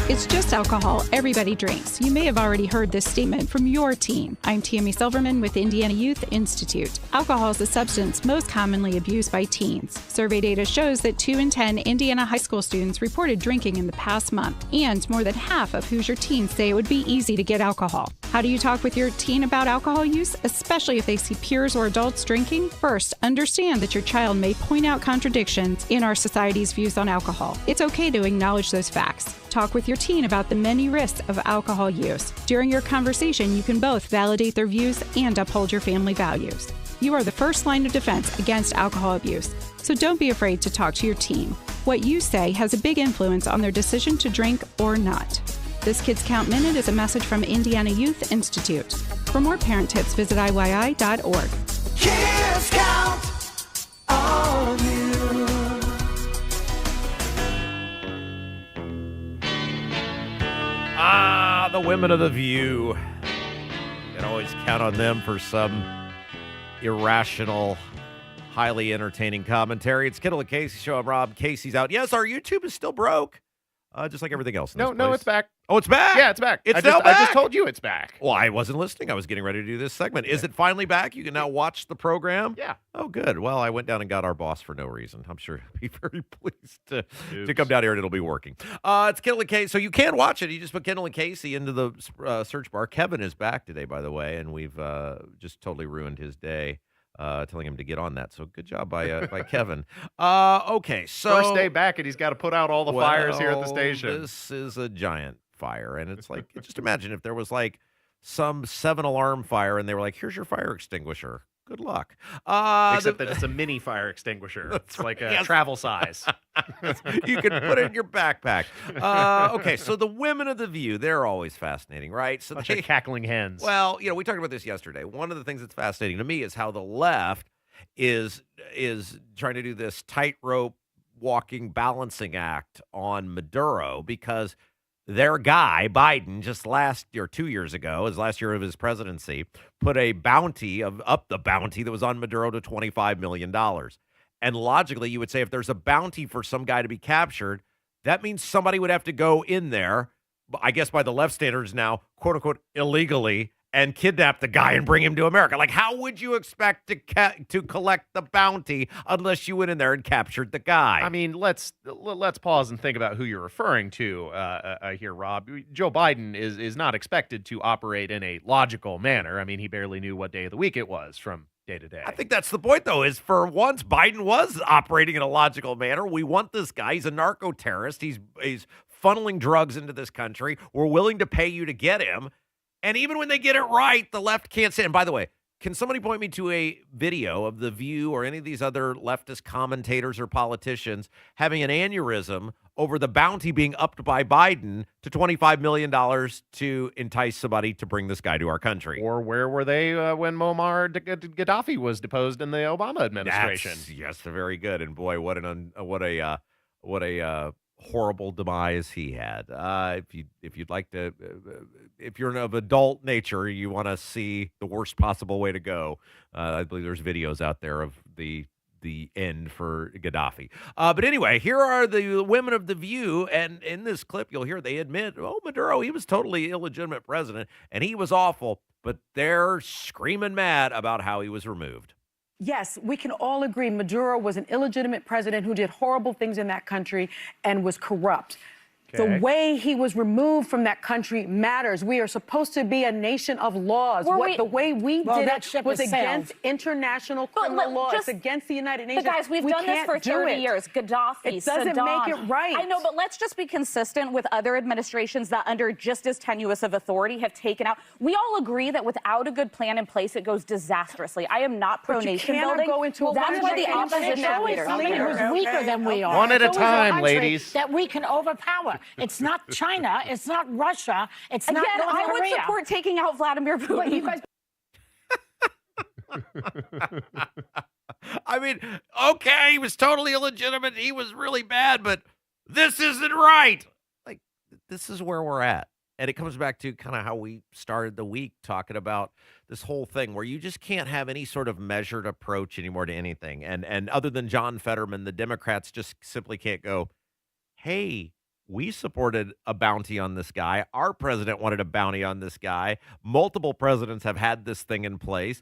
It's just alcohol. Everybody drinks. You may have already heard this statement from your teen. I'm Tammy Silverman with Indiana Youth Institute. Alcohol is a substance most commonly abused by teens. Survey data shows that 2 in 10 Indiana high school students reported drinking in the past month, and more than half of Hoosier teens say it would be easy to get alcohol. How do you talk with your teen about alcohol use, especially if they see peers or adults drinking? First, understand that your child may point out contradictions in our society's views on alcohol. It's okay to acknowledge those facts. Talk with your teen about the many risks of alcohol use. During your conversation, you can both validate their views and uphold your family values. You are the first line of defense against alcohol abuse, so don't be afraid to talk to your teen. What you say has a big influence on their decision to drink or not. This Kids Count Minute is a message from Indiana Youth Institute. For more parent tips, visit IYI.org. Kids count on you. The women of The View. You can always count on them for some irrational, highly entertaining commentary. It's Kendall Casey show. I'm Rob. Casey's out. Yes, our YouTube is still broke, just like everything else in this place. No, it's back. Oh, it's back? Yeah, it's back. It's now back? I just told you it's back. Well, I wasn't listening. I was getting ready to do this segment. Is it finally back? You can now watch the program? Yeah. Oh, good. Well, I went down and got our boss for no reason. I'm sure he'll be very pleased to come down here and it'll be working. It's Kendall and Casey. So you can watch it. You just put Kendall and Casey into the search bar. Kevin is back today, by the way, and we've just totally ruined his day. Telling him to get on that. So good job by Kevin. Okay, so First day back, and he's got to put out all the fires here at the station. This is a giant fire, and it's like just imagine if there was like some 7-alarm fire, and they were like, "Here's your fire extinguisher. Good luck." Except that it's a mini fire extinguisher. It's like a travel size. You can put it in your backpack. Okay, so the women of The View, they're always fascinating, right? So Bunch of cackling hens. Well, we talked about this yesterday. One of the things that's fascinating to me is how the left is trying to do this tightrope walking balancing act on Maduro because their guy, Biden, just last year, 2 years ago, his last year of his presidency, put a bounty up the bounty that was on Maduro to $25 million. And logically, you would say if there's a bounty for some guy to be captured, that means somebody would have to go in there, I guess by the left standards now, quote unquote, illegally, and kidnap the guy and bring him to America. Like, how would you expect to collect the bounty unless you went in there and captured the guy? I mean, let's pause and think about who you're referring to here, Rob. Joe Biden is not expected to operate in a logical manner. I mean, he barely knew what day of the week it was from day to day. I think that's the point, though, is for once, Biden was operating in a logical manner. We want this guy. He's a narco-terrorist. He's funneling drugs into this country. We're willing to pay you to get him. And even when they get it right, the left can't say. And by the way, can somebody point me to a video of The View or any of these other leftist commentators or politicians having an aneurysm over the bounty being upped by Biden to $25 million to entice somebody to bring this guy to our country? Or where were they when Muammar Gaddafi was deposed in the Obama administration? Yes, they're very good. And boy, what a horrible demise he had. If you'd like to, if you're of adult nature, you want to see the worst possible way to go. I believe there's videos out there of the end for Gaddafi. But anyway, here are the women of The View, and in this clip, you'll hear they admit, Maduro, he was totally illegitimate president, and he was awful, but they're screaming mad about how he was removed. Yes, we can all agree Maduro was an illegitimate president who did horrible things in that country and was corrupt. The way he was removed from that country matters. We are supposed to be a nation of laws. The way we did it was against international criminal law. It's against the United Nations. But guys, we've done this for 30 years. Gaddafi, it doesn't Saddam. make it right. I know, but let's just be consistent with other administrations that under just as tenuous of authority have taken out. We all agree that without a good plan in place, it goes disastrously. I am not pro-nation building. Go into that's why the opposition leaders. Somebody who's weaker than we are. One at a time, ladies. That we can overpower. It's not China. It's not Russia. It's not North Korea. I would support taking out Vladimir Putin. But you guys. I mean, okay, he was totally illegitimate. He was really bad, but this isn't right. Like, this is where we're at. And it comes back to kind of how we started the week talking about this whole thing where you just can't have any sort of measured approach anymore to anything. And other than John Fetterman, the Democrats just simply can't go, hey, We supported a bounty on this guy. Our president wanted a bounty on this guy. Multiple presidents have had this thing in place,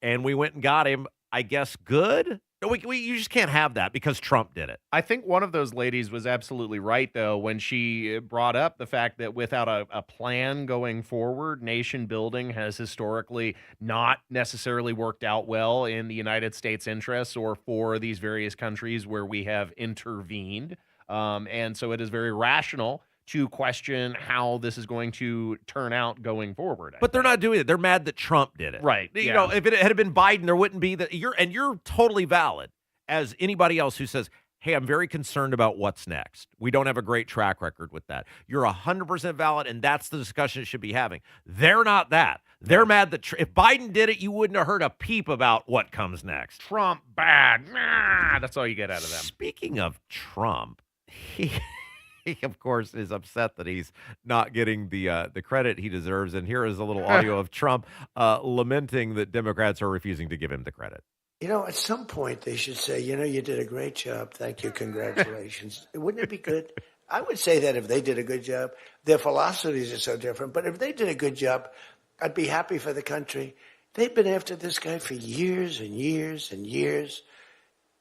and we went and got him. I guess good. No, you just can't have that because Trump did it. I think one of those ladies was absolutely right, though, when she brought up the fact that without a plan going forward, nation building has historically not necessarily worked out well in the United States' interests or for these various countries where we have intervened. And so it is very rational to question how this is going to turn out going forward. But they're not doing it. They're mad that Trump did it. Right. You know, if it had been Biden, there wouldn't be that. You're totally valid as anybody else who says, hey, I'm very concerned about what's next. We don't have a great track record with that. You're 100% valid, and that's the discussion it should be having. They're not that. They're mad that if Biden did it, you wouldn't have heard a peep about what comes next. Trump, bad. Nah, that's all you get out of them. Speaking of Trump, he of course, is upset that he's not getting the credit he deserves. And here is a little audio of Trump lamenting that Democrats are refusing to give him the credit. You know, at some point they should say, you know, you did a great job. Thank you. Congratulations. Wouldn't it be good? I would say that if they did a good job. Their philosophies are so different. But if they did a good job, I'd be happy for the country. They've been after this guy for years and years and years.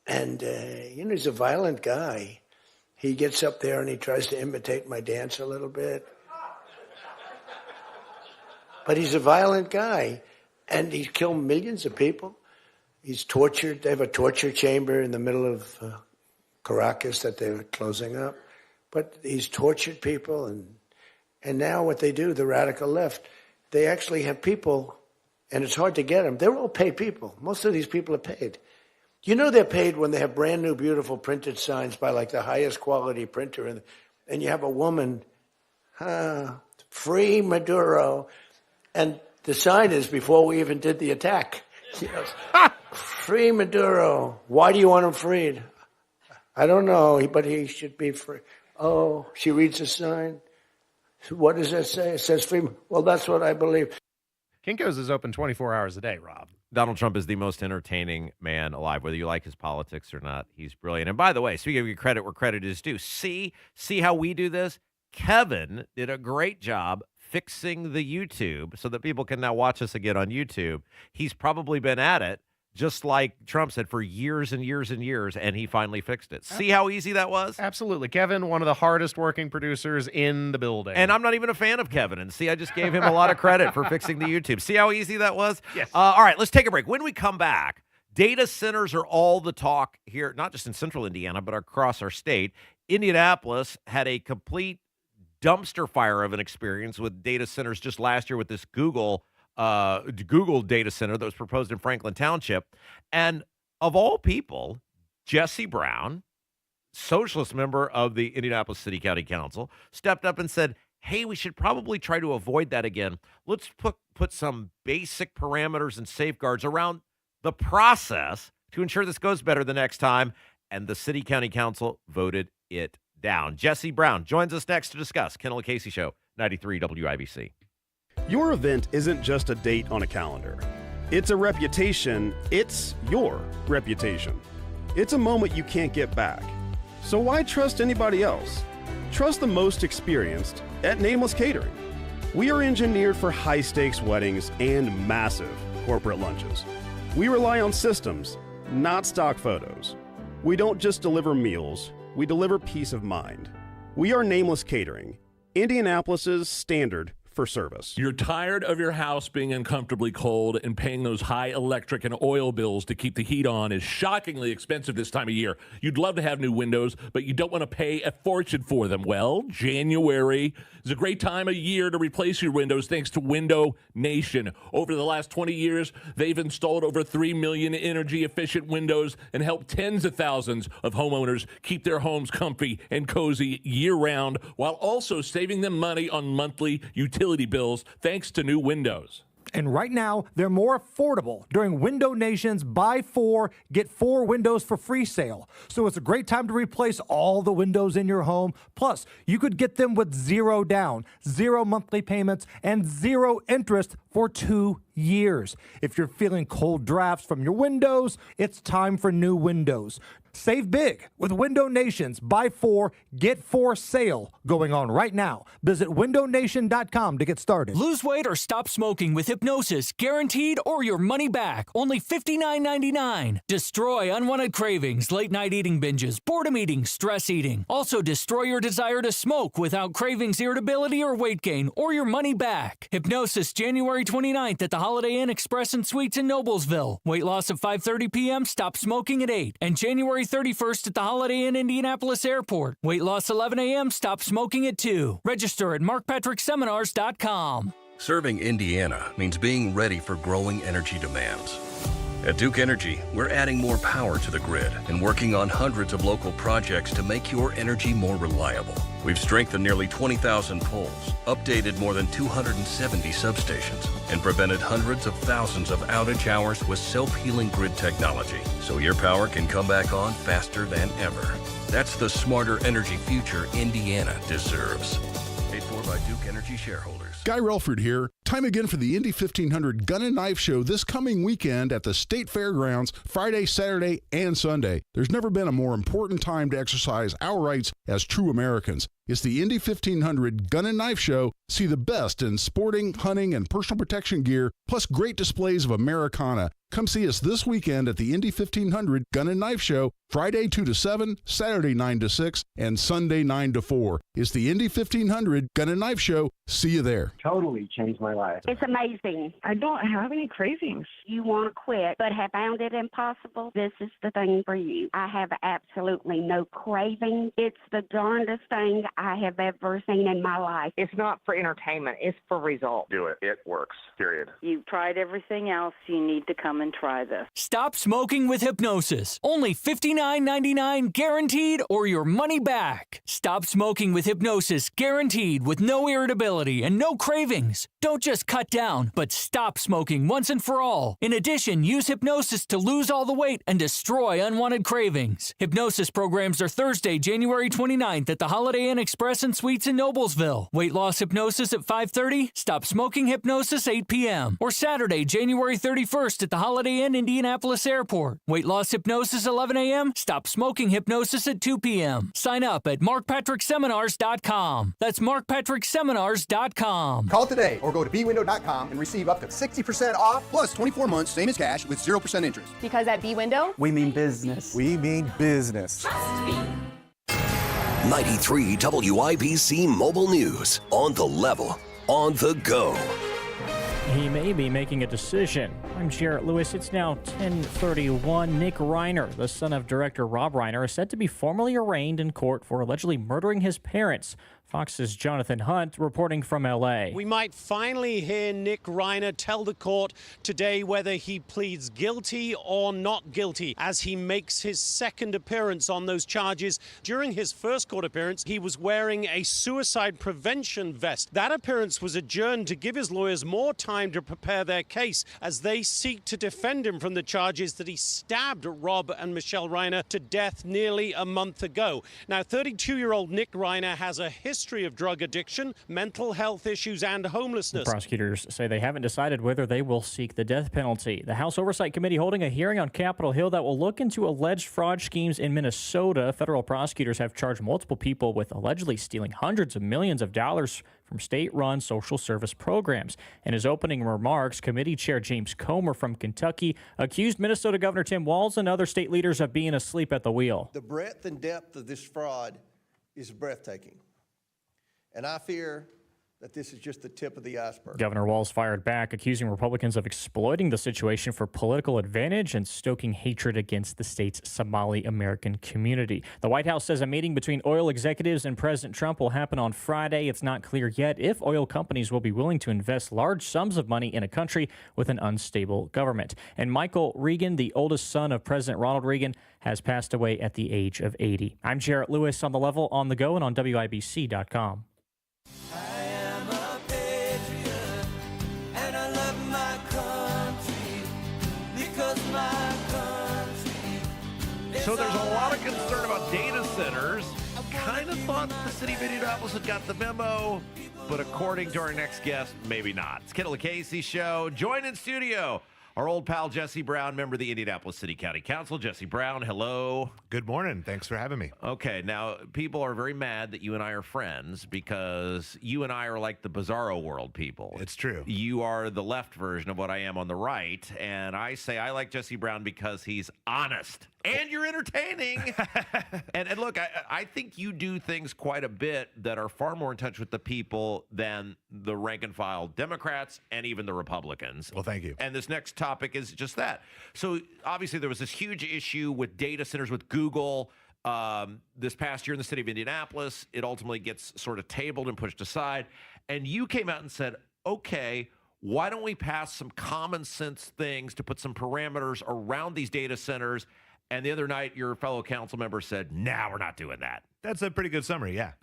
And, you know, he's a violent guy. He gets up there and he tries to imitate my dance a little bit. But he's a violent guy, and he's killed millions of people. He's tortured. They have a torture chamber in the middle of Caracas that they're closing up. But he's tortured people, and now what they do, the radical left, they actually have people, and it's hard to get them. They're all paid people. Most of these people are paid. You know they're paid when they have brand new, beautiful printed signs by like the highest quality printer, and you have a woman, free Maduro, and the sign is before we even did the attack. She goes, free Maduro. Why do you want him freed? I don't know, but he should be free. Oh, she reads the sign. What does that say? It says free. Well, that's what I believe. Kinko's is open 24 hours a day, Rob. Donald Trump is the most entertaining man alive, whether you like his politics or not. He's brilliant. And by the way, speaking of credit where credit is due, see how we do this? Kevin did a great job fixing the YouTube so that people can now watch us again on YouTube. He's probably been at it, just like Trump said, for years and years and years, and he finally fixed it. See how easy that was? Absolutely. Kevin, one of the hardest working producers in the building. And I'm not even a fan of Kevin. And see, I just gave him a lot of credit for fixing the YouTube. See how easy that was? Yes. All right, let's take a break. When we come back, data centers are all the talk here, not just in central Indiana, but across our state. Indianapolis had a complete dumpster fire of an experience with data centers just last year with this Google data center that was proposed in Franklin Township. And of all people, Jesse Brown, socialist member of the Indianapolis City County Council, stepped up and said, hey, we should probably try to avoid that again. Let's put some basic parameters and safeguards around the process to ensure this goes better the next time. And the City County Council voted it down. Jesse Brown joins us next to discuss. Kendall Casey Show, 93 WIBC. Your event isn't just a date on a calendar. It's a reputation. It's your reputation. It's a moment you can't get back. So why trust anybody else? Trust the most experienced at Nameless Catering. We are engineered for high-stakes weddings and massive corporate lunches. We rely on systems, not stock photos. We don't just deliver meals, we deliver peace of mind. We are Nameless Catering, Indianapolis's standard for service. You're tired of your house being uncomfortably cold, and paying those high electric and oil bills to keep the heat on is shockingly expensive this time of year. You'd love to have new windows, but you don't want to pay a fortune for them. Well, January is a great time of year to replace your windows thanks to Window Nation. Over the last 20 years, they've installed over 3 million energy-efficient windows and helped tens of thousands of homeowners keep their homes comfy and cozy year-round, while also saving them money on monthly utility bills thanks to new windows. And right now, they're more affordable during Window Nation's Buy 4, Get 4 Windows for Free sale. So it's a great time to replace all the windows in your home. Plus, you could get them with 0 down, 0 monthly payments, and 0 interest for 2 years. If you're feeling cold drafts from your windows, it's time for new windows. Save big with Window Nation's Buy 4, Get 4 sale going on right now. Visit windownation.com to get started. Lose weight or stop smoking with hypnosis, guaranteed or your money back. Only $59.99. Destroy unwanted cravings, late night eating binges, boredom eating, stress eating. Also destroy your desire to smoke without cravings, irritability, or weight gain, or your money back. Hypnosis January 29th at the Holiday Inn Express and Suites in Noblesville. Weight loss at 5:30 p.m., stop smoking at 8. And January 31st at the Holiday Inn Indianapolis Airport. Weight loss 11 a.m., stop smoking at 2. Register at markpatrickseminars.com. Serving Indiana means being ready for growing energy demands. At Duke Energy, we're adding more power to the grid and working on hundreds of local projects to make your energy more reliable. We've strengthened nearly 20,000 poles, updated more than 270 substations, and prevented hundreds of thousands of outage hours with self-healing grid technology, so your power can come back on faster than ever. That's the smarter energy future Indiana deserves. Paid for by Duke Energy shareholders. Guy Relford here. Time again for the Indy 1500 Gun and Knife Show this coming weekend at the State Fairgrounds, Friday, Saturday, and Sunday. There's never been a more important time to exercise our rights as true Americans. It's the Indy 1500 Gun and Knife Show. See the best in sporting, hunting, and personal protection gear, plus great displays of Americana. Come see us this weekend at the Indy 1500 Gun and Knife Show, Friday 2 to 7, Saturday 9 to 6, and Sunday 9 to 4. It's the Indy 1500 Gun and Knife Show. See you there. Totally changed my life. It's amazing. I don't have any cravings. You want to quit, but have found it impossible? This is the thing for you. I have absolutely no craving. It's the darndest thing I have ever seen in my life. It's not for entertainment. It's for results. Do it. It works. Period. You've tried everything else. You need to come and try this. Stop smoking with hypnosis. Only $59.99 guaranteed or your money back. Stop smoking with hypnosis guaranteed with no irritability and no cravings. Don't just cut down, but stop smoking once and for all. In addition, use hypnosis to lose all the weight and destroy unwanted cravings. Hypnosis programs are Thursday, January 29th at the Holiday Inn Express and Suites in Noblesville. Weight loss hypnosis at 5:30. Stop smoking hypnosis 8 p.m. Or Saturday, January 31st at the Holiday Inn Indianapolis Airport. Weight loss hypnosis 11 a.m. Stop smoking hypnosis at 2 p.m. Sign up at markpatrickseminars.com. That's markpatrickseminars.com. Call today or go to bwindow.com and receive up to 60% off plus 24 months, same as cash, with 0% interest. Because at B-Window, we mean business. We mean business. 93 WIBC Mobile News. On the level, on the go. He may be making a decision. I'm Jarrett Lewis. It's now 10:31. Nick Reiner, the son of director Rob Reiner, is said to be formally arraigned in court for allegedly murdering his parents. Fox's Jonathan Hunt reporting from L.A. We might finally hear Nick Reiner tell the court today whether he pleads guilty or not guilty as he makes his second appearance on those charges. During his first court appearance, he was wearing a suicide prevention vest. That appearance was adjourned to give his lawyers more time to prepare their case as they seek to defend him from the charges that he stabbed Rob and Michelle Reiner to death nearly a month ago. Now, 32-year-old Nick Reiner has a history of drug addiction, mental health issues, and homelessness. The prosecutors say they haven't decided whether they will seek the death penalty. The House Oversight Committee holding a hearing on Capitol Hill that will look into alleged fraud schemes in Minnesota. Federal prosecutors have charged multiple people with allegedly stealing hundreds of millions of dollars from state-run social service programs. In his opening remarks, committee chair James Comer from Kentucky accused Minnesota Governor Tim Walz and other state leaders of being asleep at the wheel. The breadth and depth of this fraud is breathtaking. And I fear that this is just the tip of the iceberg. Governor Walz fired back, accusing Republicans of exploiting the situation for political advantage and stoking hatred against the state's Somali American community. The White House says a meeting between oil executives and President Trump will happen on Friday. It's not clear yet if oil companies will be willing to invest large sums of money in a country with an unstable government. And Michael Reagan, the oldest son of President Ronald Reagan, has passed away at the age of 80. I'm Jarrett Lewis on the level, on the go, and on WIBC.com. So there's a lot of concern about data centers. Kind of thought the city of Indianapolis had got the memo. but according to our next guest, maybe not. It's Kendall Casey Show. Join in studio our old pal Jesse Brown, member of the Indianapolis City County Council. Jesse Brown, hello. Good morning. Thanks for having me. Okay, now people are very mad that you and I are friends because you and I are like the bizarro world people. It's true. You are the left version of what I am on the right, and I say I like Jesse Brown because he's honest and you're entertaining. and look, I think you do things quite a bit that are far more in touch with the people than the rank and file Democrats and even the Republicans. Well, thank you. And this next topic is just that. So obviously there was this huge issue with data centers with Google this past year in the city of Indianapolis. It ultimately gets sort of tabled and pushed aside. And you came out and said, okay, why don't we pass some common sense things to put some parameters around these data centers? And the other night, your fellow council member said, nah, we're not doing that. That's a pretty good summary, yeah.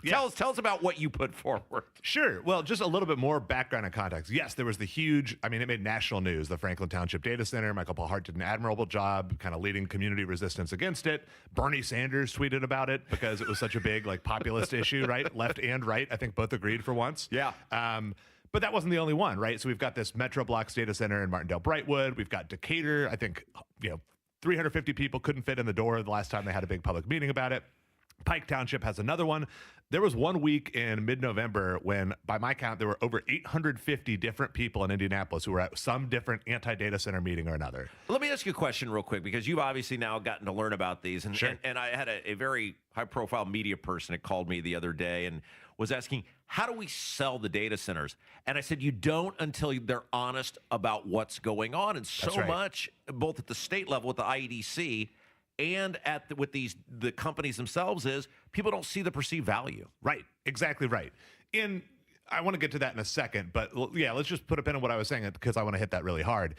Tell us about what you put forward. Sure. Well, just a little bit more background and context. Yes, there was the huge, it made national news, the Franklin Township Data Center. Michael Paul Hart did an admirable job kind of leading community resistance against it. Bernie Sanders tweeted about it because it was such a big populist issue, right? Left and right, I think both agreed for once. Yeah. But that wasn't the only one, right? So we've got this Metro Blocks data center in Martindale Brightwood. We've got Decatur. I think, 350 people couldn't fit in the door the last time they had a big public meeting about it. Pike Township has another one. There was 1 week in mid-November when, by my count, there were over 850 different people in Indianapolis who were at some different anti-data center meeting or another. Let me ask you a question real quick, because you've obviously now gotten to learn about these. And, sure. and I had a very high-profile media person that called me the other day and was asking, how do we sell the data centers? And I said, you don't until they're honest about what's going on. And so right. much, both at the state level with the IEDC and with the companies themselves, is people don't see the perceived value. Right. Exactly right. And I want to get to that in a second, but yeah, let's just put a pin in what I was saying because I want to hit that really hard.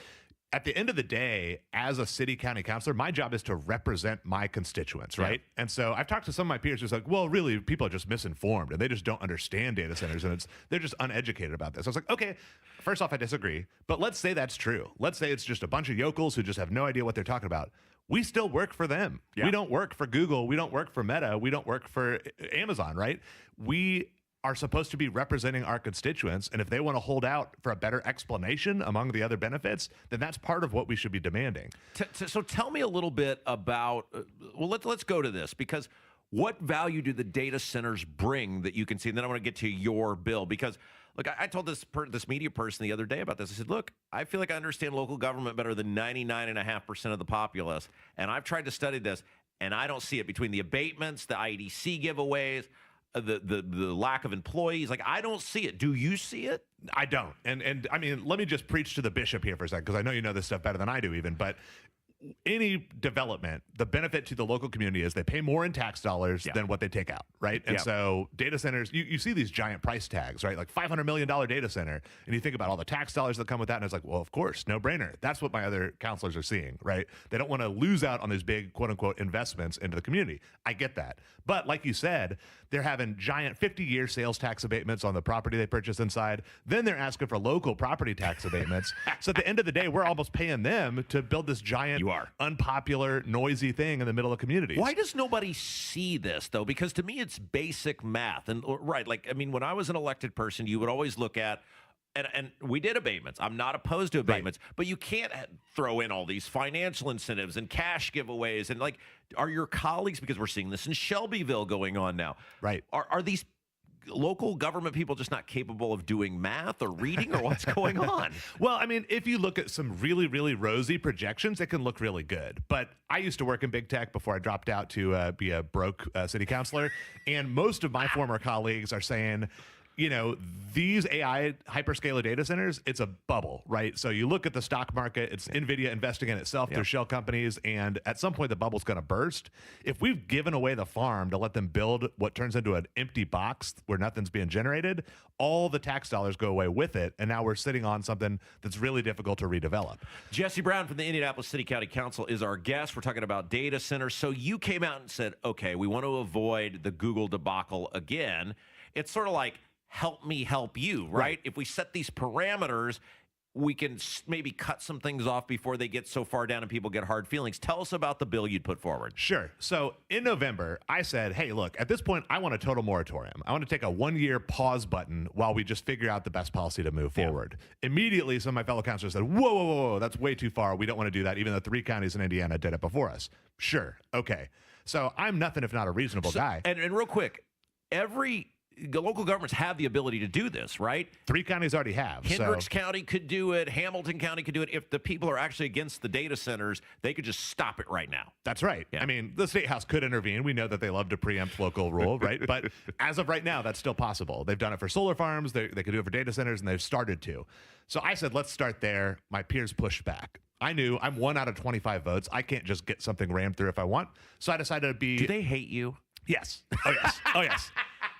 At the end of the day, as a city county councilor, my job is to represent my constituents, right? Yeah. And so I've talked to some of my peers who's like, well, really, people are just misinformed and they just don't understand data centers and they're just uneducated about this. I was like, okay, first off, I disagree, but let's say that's true. Let's say it's just a bunch of yokels who just have no idea what they're talking about. We still work for them. Yeah. We don't work for Google. We don't work for Meta. We don't work for Amazon, right? We are supposed to be representing our constituents, and if they want to hold out for a better explanation among the other benefits, then that's part of what we should be demanding. So tell me a little bit about, let's go to this, because what value do the data centers bring that you can see? And then I want to get to your bill, because look, I told this media person the other day about this. I said, look, I feel like I understand local government better than 99.5% of the populace, and I've tried to study this, and I don't see it between the abatements, the IDC giveaways, the lack of employees. I don't see it. Do you see it? I don't. And I mean, let me just preach to the bishop here for a second, because I know you know this stuff better than I do even, but any development, the benefit to the local community is they pay more in tax dollars than what they take out, right? And so data centers, you see these giant price tags, right? Like $500 million data center. And you think about all the tax dollars that come with that. And it's like, well, of course, no brainer. That's what my other counselors are seeing, right? They don't want to lose out on these big, quote unquote, investments into the community. I get that. But like you said, they're having giant 50-year sales tax abatements on the property they purchase inside. Then they're asking for local property tax abatements. So at the end of the day, we're almost paying them to build this giant, unpopular, noisy thing in the middle of communities. Why does nobody see this, though? Because to me, it's basic math. And right, when I was an elected person, you would always look at, and we did abatements. I'm not opposed to abatements, but you can't throw in all these financial incentives and cash giveaways. And are your colleagues, because we're seeing this in Shelbyville going on now, right? Are these local government people just not capable of doing math or reading, or what's going on? Well, I mean, if you look at some really, really rosy projections, it can look really good. But I used to work in big tech before I dropped out to be a broke city councilor. And most of my former colleagues are saying, these AI hyperscaler data centers, it's a bubble, right? So you look at the stock market, it's NVIDIA investing in itself, their shell companies, and at some point the bubble's going to burst. If we've given away the farm to let them build what turns into an empty box where nothing's being generated, all the tax dollars go away with it, and now we're sitting on something that's really difficult to redevelop. Jesse Brown from the Indianapolis City County Council is our guest. We're talking about data centers. So you came out and said, okay, we want to avoid the Google debacle again. It's sort of like, help me help you, right? If we set these parameters, we can maybe cut some things off before they get so far down and people get hard feelings. Tell us about the bill you'd put forward. Sure. So in November, I said, hey, look, at this point, I want a total moratorium. I want to take a 1-year pause button while we just figure out the best policy to move forward. Immediately, some of my fellow councilors said, whoa, whoa, whoa, whoa, that's way too far. We don't want to do that, even though 3 counties in Indiana did it before us. Sure. Okay. So I'm nothing if not a reasonable guy. And real quick, the local governments have the ability to do this, right? 3 counties already have. Hendricks County could do it. Hamilton County could do it. If the people are actually against the data centers, they could just stop it right now. That's right. Yeah. I mean, the State House could intervene. We know that they love to preempt local rule, right? But as of right now, that's still possible. They've done it for solar farms. They could do it for data centers, and they've started to. So I said, let's start there. My peers pushed back. I knew I'm 1 out of 25 votes. I can't just get something rammed through if I want. So I decided to be... Do they hate you? Yes. Oh, yes. Oh, yes.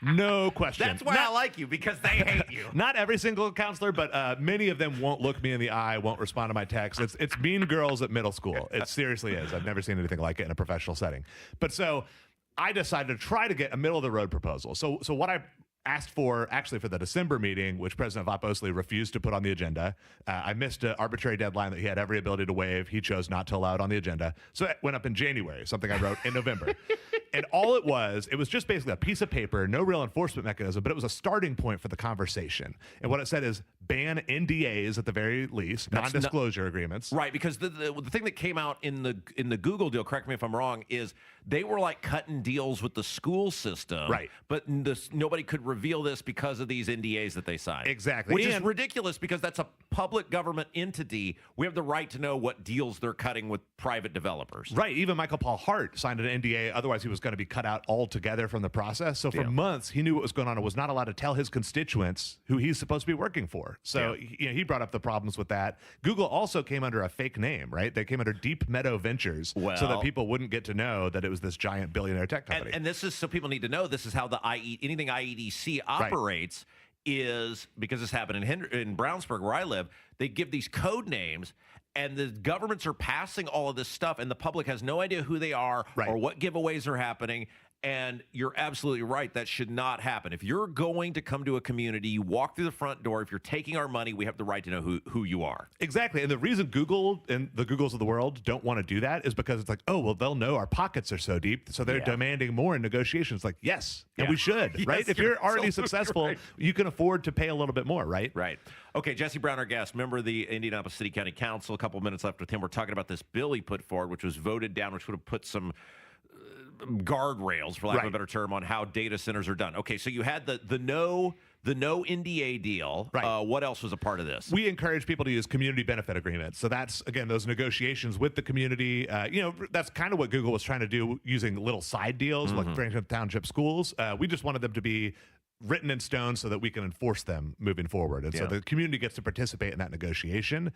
No question. That's why I like you, because they hate you. Not every single counselor, but many of them won't look me in the eye, won't respond to my texts. It's Mean Girls at middle school. It seriously is. I've never seen anything like it in a professional setting. But so I decided to try to get a middle-of-the-road proposal. So what I asked for, actually, for the December meeting, which President Vop-Osley refused to put on the agenda. I missed an arbitrary deadline that he had every ability to waive. He chose not to allow it on the agenda. So it went up in January, something I wrote in November. And all it was just basically a piece of paper, no real enforcement mechanism, but it was a starting point for the conversation. And what it said is ban NDAs at the very least, non-disclosure agreements. Right, because the thing that came out in the Google deal, correct me if I'm wrong, is they were like cutting deals with the school system. Right. But nobody could reveal this because of these NDAs that they signed. Exactly. Which is ridiculous, because that's a public government entity. We have the right to know what deals they're cutting with private developers. Right. Even Michael Paul Hart signed an NDA. Otherwise, he was going to be cut out altogether from the process. So for months, he knew what was going on and was not allowed to tell his constituents who he's supposed to be working for. So he brought up the problems with that. Google also came under a fake name, right? They came under Deep Meadow Ventures so that people wouldn't get to know that it was this giant billionaire tech company. And this is, so people need to know, this is how the anything IEDC operates. Is because this happened in Brownsburg, where I live. They give these code names, and the governments are passing all of this stuff, and the public has no idea who they are or what giveaways are happening. And you're absolutely right. That should not happen. If you're going to come to a community, you walk through the front door. If you're taking our money, we have the right to know who you are. Exactly. And the reason Google and the Googles of the world don't want to do that is because it's like, oh, well, they'll know our pockets are so deep. So they're demanding more in negotiations. Like, yes, and we should, right? If you're already successful, you can afford to pay a little bit more, right? Right. Okay, Jesse Brown, our guest, member of the Indianapolis City County Council. A couple of minutes left with him. We're talking about this bill he put forward, which was voted down, which would have put some guardrails, for lack of a better term, on how data centers are done. Okay, so you had the no NDA deal. Right. What else was a part of this? We encourage people to use community benefit agreements. So that's, again, those negotiations with the community. That's kind of what Google was trying to do using little side deals like Franklin Township schools. We just wanted them to be written in stone so that we can enforce them moving forward. And so the community gets to participate in that negotiation.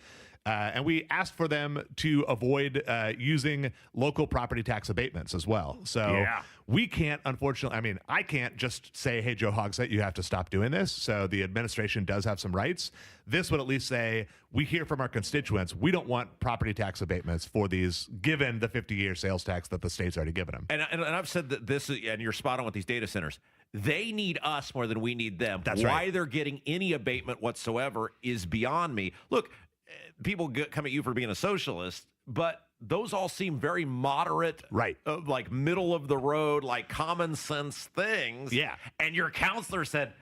And we asked for them to avoid using local property tax abatements as well. So we can't, unfortunately, I can't just say, hey, Joe Hogsett, you have to stop doing this. So the administration does have some rights. This would at least say, we hear from our constituents, we don't want property tax abatements for these, given the 50-year sales tax that the state's already given them. And I've said that this, and you're spot on with these data centers, they need us more than we need them. That's Why they're getting any abatement whatsoever is beyond me. Look, people come at you for being a socialist, but those all seem very moderate, like middle of the road, like common sense things. Yeah. And your counselor said,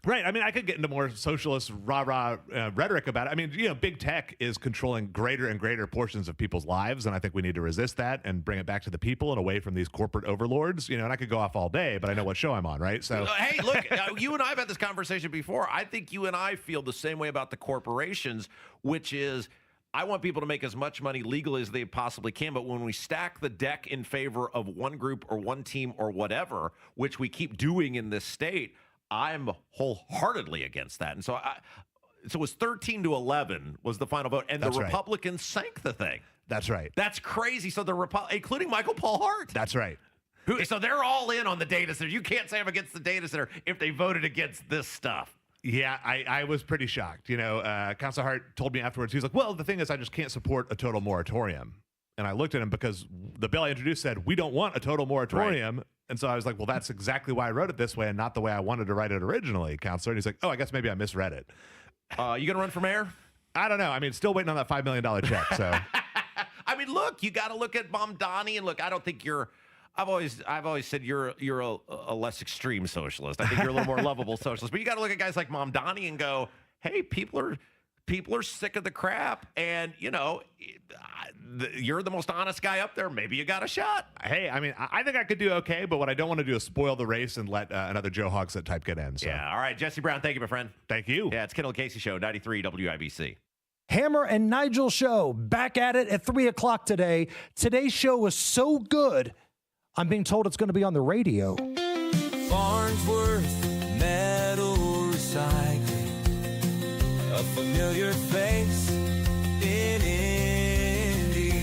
Right. I could get into more socialist rah-rah rhetoric about it. Big tech is controlling greater and greater portions of people's lives, and I think we need to resist that and bring it back to the people and away from these corporate overlords. And I could go off all day, but I know what show I'm on, right? So, hey, look, you and I have had this conversation before. I think you and I feel the same way about the corporations, which is, I want people to make as much money legally as they possibly can, but when we stack the deck in favor of one group or one team or whatever, which we keep doing in this state, I'm wholeheartly against that. And so so it was 13-11 was the final vote, and the Republicans sank the thing. That's right. That's crazy. So including Michael Paul Hart. That's right. So they're all in on the data center. You can't say I'm against the data center if they voted against this stuff. Yeah, I was pretty shocked. Councilor Hart told me afterwards, he was like, well, the thing is, I just can't support a total moratorium. And I looked at him because the bill I introduced said, we don't want a total moratorium. Right. And so I was like, well, that's exactly why I wrote it this way and not the way I wanted to write it originally, Counselor. And he's like, oh, I guess maybe I misread it. You going to run for mayor? I don't know. I mean, still waiting on that $5 million check. So, I mean, look, you got to look at Mamdani, and look, I don't think you're. I've always said you're a less extreme socialist. I think you're a little more lovable socialist. But you got to look at guys like Mamdani and go, hey, people are sick of the crap, and you're the most honest guy up there. Maybe you got a shot. Hey, I mean, I think I could do okay, but what I don't want to do is spoil the race and let another Joe Hogsett type get in. So. Yeah. All right, Jesse Brown. Thank you, my friend. Thank you. Yeah, it's Kendall Casey Show, 93 WIBC. Hammer and Nigel show back at it at 3 o'clock today. Today's show was so good, I'm being told it's going to be on the radio. Farnsworth Metal Recycling, a familiar face in Indy.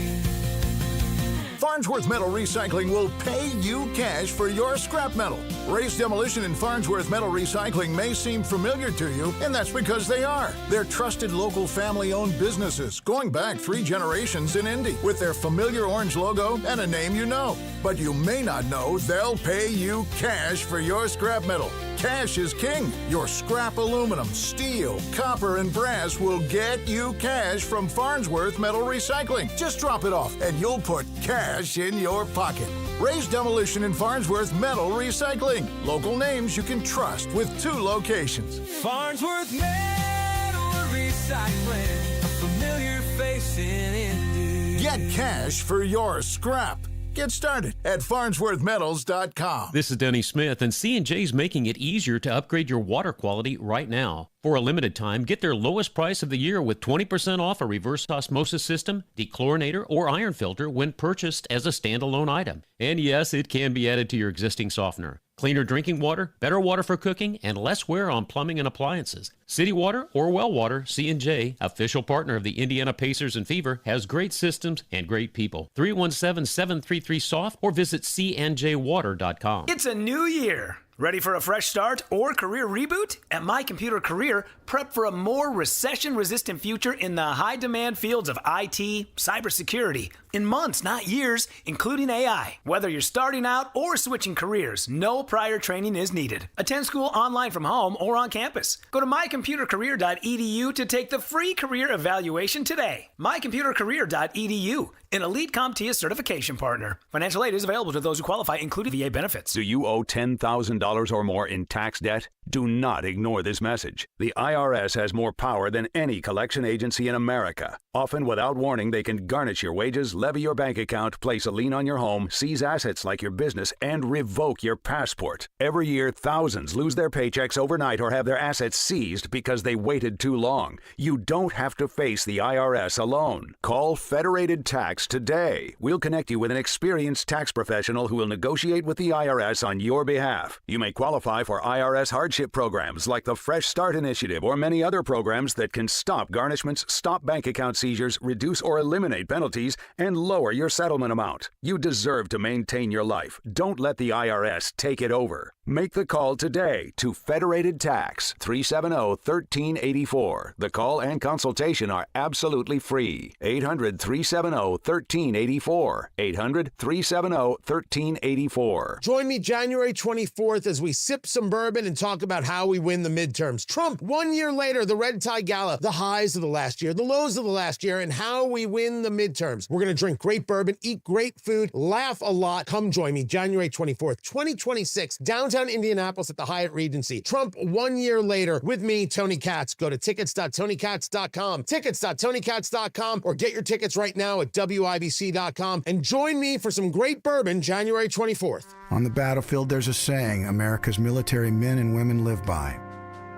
Farnsworth Metal Recycling will pay you cash for your scrap metal. Ray's Demolition and Farnsworth Metal Recycling may seem familiar to you, and that's because they are. They're trusted local family-owned businesses going back 3 generations in Indy with their familiar orange logo and a name you know. But you may not know they'll pay you cash for your scrap metal. Cash is king. Your scrap aluminum, steel, copper, and brass will get you cash from Farnsworth Metal Recycling. Just drop it off, and you'll put cash in your pocket. Ray's Demolition and Farnsworth Metal Recycling. Local names you can trust with 2 locations. Farnsworth Metal Recycling, a familiar face in Indy. Get cash for your scrap. Get started at farnsworthmetals.com. This is Denny Smith, and C&J's making it easier to upgrade your water quality right now. For a limited time, get their lowest price of the year with 20% off a reverse osmosis system, dechlorinator, or iron filter when purchased as a standalone item. And yes, it can be added to your existing softener. Cleaner drinking water, better water for cooking, and less wear on plumbing and appliances. City Water or Well Water, C&J, official partner of the Indiana Pacers and Fever, has great systems and great people. 317-733-SOFT or visit cnjwater.com. It's a new year. Ready for a fresh start or career reboot? At My Computer Career, prep for a more recession-resistant future in the high-demand fields of IT, cybersecurity, in months, not years, including AI. Whether you're starting out or switching careers, no prior training is needed. Attend school online from home or on campus. Go to mycomputercareer.edu to take the free career evaluation today. mycomputercareer.edu, an elite CompTIA certification partner. Financial aid is available to those who qualify, including VA benefits. Do you owe $10,000 or more in tax debt? Do not ignore this message. The IRS has more power than any collection agency in America. Often without warning, they can garnish your wages, levy your bank account, place a lien on your home, seize assets like your business, and revoke your passport. Every year, thousands lose their paychecks overnight or have their assets seized because they waited too long. You don't have to face the IRS alone. Call Federated Tax today. We'll connect you with an experienced tax professional who will negotiate with the IRS on your behalf. You may qualify for IRS hardship programs like the Fresh Start Initiative or many other programs that can stop garnishments, stop bank account seizures, reduce or eliminate penalties, and lower your settlement amount. You deserve to maintain your life. Don't let the IRS take it over. Make the call today to Federated Tax, 370-1384. The call and consultation are absolutely free. 800-370-1384. 800-370-1384. Join me January 24th as we sip some bourbon and talk about how we win the midterms. Trump, 1 year later, the Red Tie Gala, the highs of the last year, the lows of the last year, and how we win the midterms. We're going to drink great bourbon, eat great food, laugh a lot. Come join me January 24th, 2026, downtown Indianapolis at the Hyatt Regency. Trump 1 year later with me, Tony Katz. Go to tickets.tonykatz.com, tickets.tonykatz.com, or get your tickets right now at WIBC.com and join me for some great bourbon January 24th. On the battlefield, there's a saying America's military men and women live by.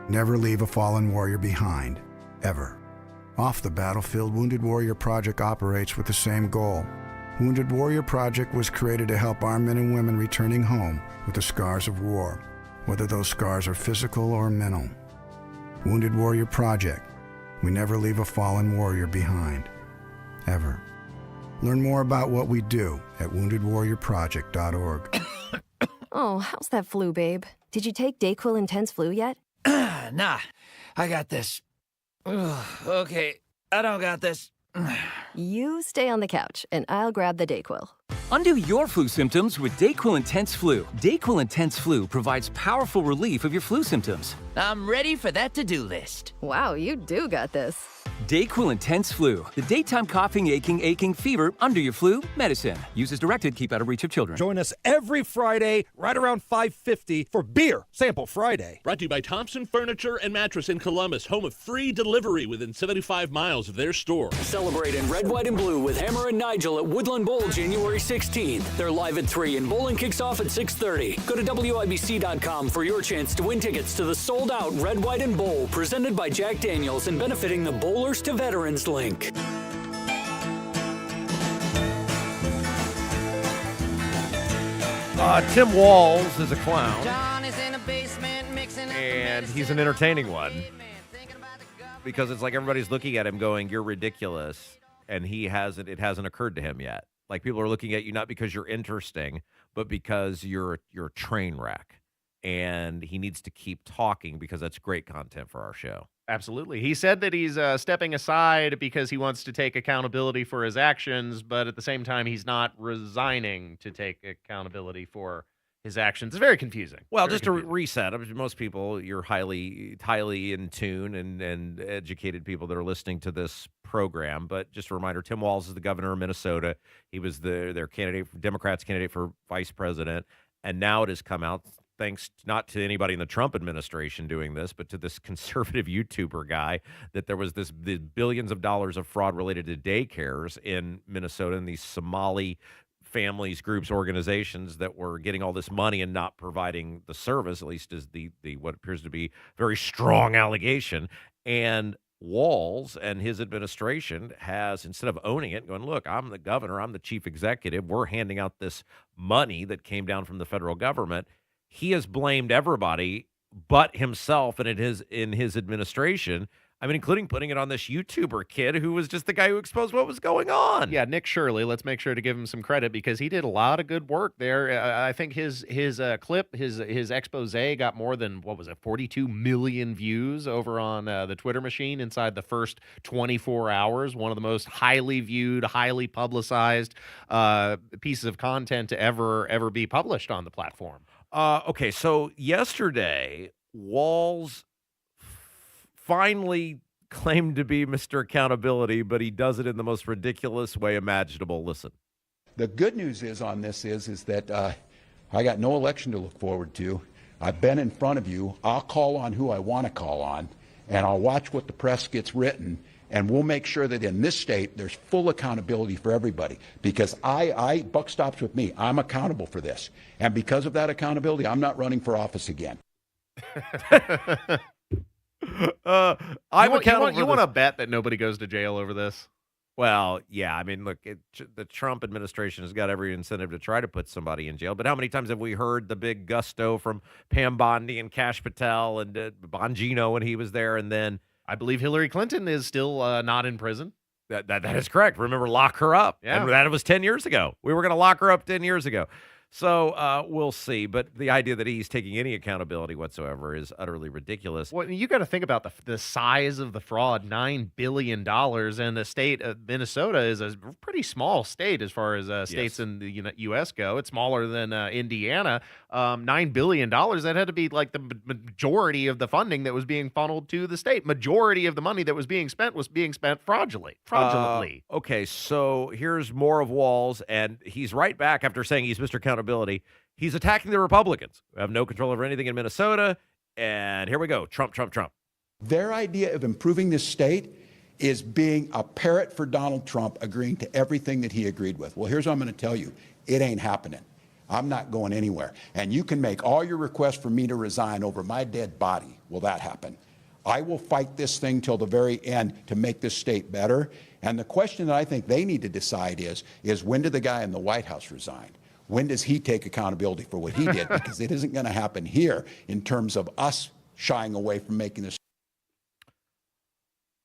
Never leave a fallen warrior behind, ever. Off the battlefield, Wounded Warrior Project operates with the same goal. Wounded Warrior Project was created to help our men and women returning home with the scars of war, whether those scars are physical or mental. Wounded Warrior Project. We never leave a fallen warrior behind, ever. Learn more about what we do at woundedwarriorproject.org. Oh, how's that flu, babe? Did you take DayQuil Intense Flu yet? Nah, I got this. Ugh, okay, I don't got this. You stay on the couch, and I'll grab the DayQuil. Undo your flu symptoms with DayQuil Intense Flu. DayQuil Intense Flu provides powerful relief of your flu symptoms. I'm ready for that to-do list. Wow, you do got this. DayQuil Intense Flu. The daytime coughing, aching, fever, under your flu, medicine. Use as directed, keep out of reach of children. Join us every Friday, right around 5:50 for Beer Sample Friday. Brought to you by Thompson Furniture and Mattress in Columbus, home of free delivery within 75 miles of their store. Celebrate in red, white, and blue with Hammer and Nigel at Woodland Bowl January 16th. They're live at 3 and bowling kicks off at 6:30. Go to WIBC.com for your chance to win tickets to the sold-out Red, White, and Bowl presented by Jack Daniels and benefiting the Bowlers to Veterans link. Tim Walz is a clown, and he's an entertaining one because it's like everybody's looking at him going, "You're ridiculous," and it hasn't occurred to him yet. Like, people are looking at you not because you're interesting, but because you're a train wreck, and he needs to keep talking because that's great content for our show. Absolutely. He said that he's stepping aside because he wants to take accountability for his actions, but at the same time, he's not resigning to take accountability for his actions. It's very confusing. Well, Very just confusing. to reset, I mean, most people, you're highly in tune and educated people that are listening to this program. But just a reminder, Tim Walz is the governor of Minnesota. He was their Democrats' candidate for vice president. And now it has come out, thanks not to anybody in the Trump administration doing this, but to this conservative YouTuber guy, that there was these billions of dollars of fraud related to daycares in Minnesota and these Somali families, groups, organizations that were getting all this money and not providing the service, at least is the what appears to be very strong allegation. And Walz and his administration has, instead of owning it and going, "Look, I'm the governor, I'm the chief executive, we're handing out this money that came down from the federal government," he has blamed everybody but himself and in his administration. I mean, including putting it on this YouTuber kid who was just the guy who exposed what was going on. Yeah, Nick Shirley. Let's make sure to give him some credit because he did a lot of good work there. I think his clip, his expose got more than 42 million views over on the Twitter machine inside the first 24 hours. One of the most highly viewed, highly publicized pieces of content to ever be published on the platform. Okay, so yesterday, Walz finally claimed to be Mr. Accountability, but he does it in the most ridiculous way imaginable. Listen. The good news is on this is that I got no election to look forward to. I've been in front of you. I'll call on who I want to call on, and I'll watch what the press gets written, and we'll make sure that in this state there's full accountability for everybody, because I buck stops with me. I'm accountable for this, and because of that accountability, I'm not running for office again. I'm accountable. You want to bet that nobody goes to jail over this? Well, yeah. I mean, look, the Trump administration has got every incentive to try to put somebody in jail. But how many times have we heard the big gusto from Pam Bondi and Kash Patel and Bongino when he was there? And then I believe Hillary Clinton is still not in prison. That is correct. Remember, lock her up. Yeah. And that was 10 years ago. We were going to lock her up 10 years ago. So we'll see. But the idea that he's taking any accountability whatsoever is utterly ridiculous. Well, you got to think about the size of the fraud, $9 billion. And the state of Minnesota is a pretty small state as far as states in the U.S. go. It's smaller than Indiana. $9 billion, that had to be like the majority of the funding that was being funneled to the state. Majority of the money that was being spent fraudulently. Okay, so here's more of Walz, and he's right back after saying he's Mr. Accountability. He's attacking the Republicans who have no control over anything in Minnesota. And here we go. Trump. Their idea of improving this state is being a parrot for Donald Trump, agreeing to everything that he agreed with. Well, here's what I'm going to tell you. It ain't happening. I'm not going anywhere. And you can make all your requests for me to resign over my dead body. Will that happen? I will fight this thing till the very end to make this state better. And the question that I think they need to decide is when did the guy in the White House resign? When does he take accountability for what he did? Because it isn't going to happen here in terms of us shying away from making this.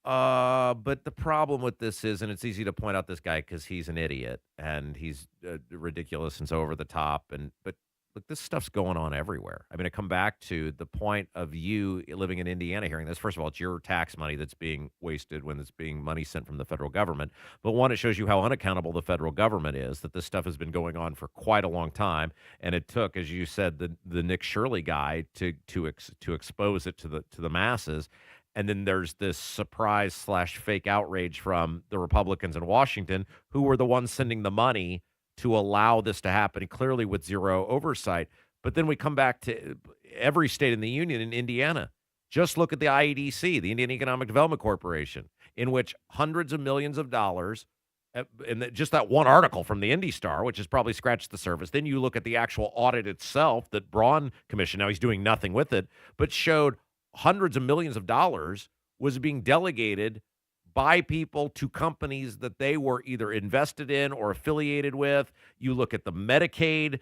But the problem with this is, and it's easy to point out this guy because he's an idiot and he's ridiculous and so over the top. But look, this stuff's going on everywhere. I mean, I come back to the point of you living in Indiana hearing this. First of all, it's your tax money that's being wasted when it's being money sent from the federal government. But one, it shows you how unaccountable the federal government is, that this stuff has been going on for quite a long time. And it took, as you said, the Nick Shirley guy to expose it to the masses. And then there's this surprise / fake outrage from the Republicans in Washington, who were the ones sending the money to allow this to happen, clearly with zero oversight. But then we come back to every state in the union. In Indiana, just look at the IEDC, the Indian Economic Development Corporation, in which hundreds of millions of dollars, and just that one article from the Indy Star, which has probably scratched the surface. Then you look at the actual audit itself that Braun commissioned. Now he's doing nothing with it, but showed hundreds of millions of dollars was being delegated by people to companies that they were either invested in or affiliated with. You look at the Medicaid,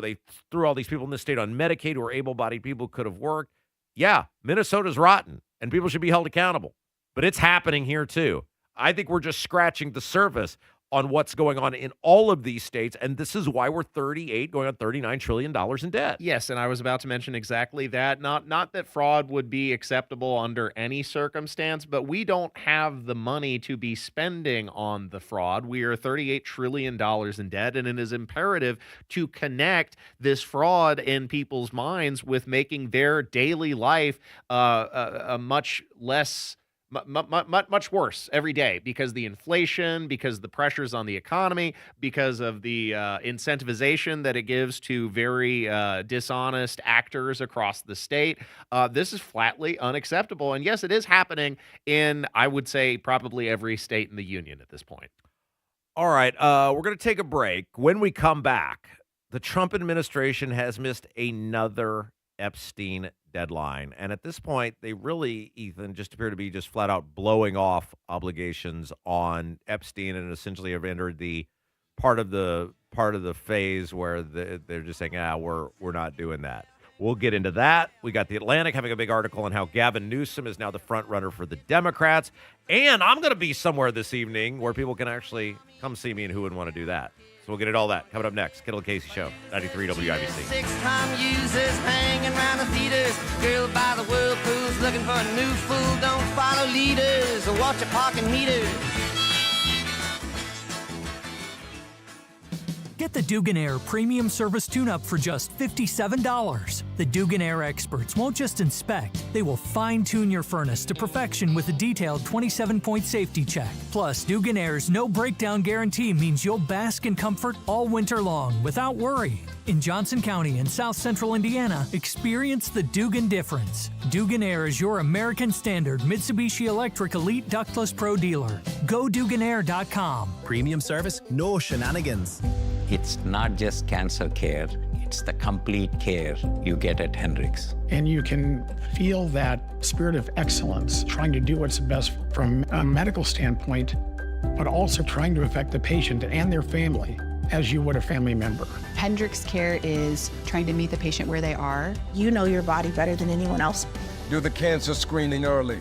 they threw all these people in the state on Medicaid who are able-bodied people who could have worked. Yeah, Minnesota's rotten, and people should be held accountable. But it's happening here, too. I think we're just scratching the surface on what's going on in all of these states, and this is why we're 38 going on $39 trillion in debt. Yes, and I was about to mention exactly that. Not that fraud would be acceptable under any circumstance, but we don't have the money to be spending on the fraud. We are $38 trillion in debt, and it is imperative to connect this fraud in people's minds with making their daily life a much less much worse every day, because the inflation, because the pressures on the economy, because of the incentivization that it gives to very dishonest actors across the state. This is flatly unacceptable. And yes, it is happening in, I would say, probably every state in the union at this point. All right, we're going to take a break. When we come back, the Trump administration has missed another Epstein deadline. And at this point, they really, Ethan, just appear to be just flat out blowing off obligations on Epstein, and essentially have entered the part of the phase where they're just saying, we're not doing that. We'll get into that. We got The Atlantic having a big article on how Gavin Newsom is now the front runner for the Democrats. And I'm going to be somewhere this evening where people can actually come see me, and who would want to do that? So we'll get into all that coming up next. Kendall Casey Show, 93 WIBC. 6-time users hanging around the theaters. Girl by the whirlpools looking for a new fool. Don't follow leaders or watch your parking meters. Get the Dugan Air Premium Service Tune-Up for just $57. The Dugan Air experts won't just inspect, they will fine-tune your furnace to perfection with a detailed 27-point safety check. Plus, Dugan Air's no breakdown guarantee means you'll bask in comfort all winter long without worry. In Johnson County and South Central Indiana, experience the Dugan difference. Dugan Air is your American Standard Mitsubishi Electric Elite Ductless Pro dealer. Go DuganAir.com. Premium service, no shenanigans. It's not just cancer care, it's the complete care you get at Hendricks. And you can feel that spirit of excellence, trying to do what's best from a medical standpoint, but also trying to affect the patient and their family as you would a family member. Hendricks Care is trying to meet the patient where they are. You know your body better than anyone else. Do the cancer screening early.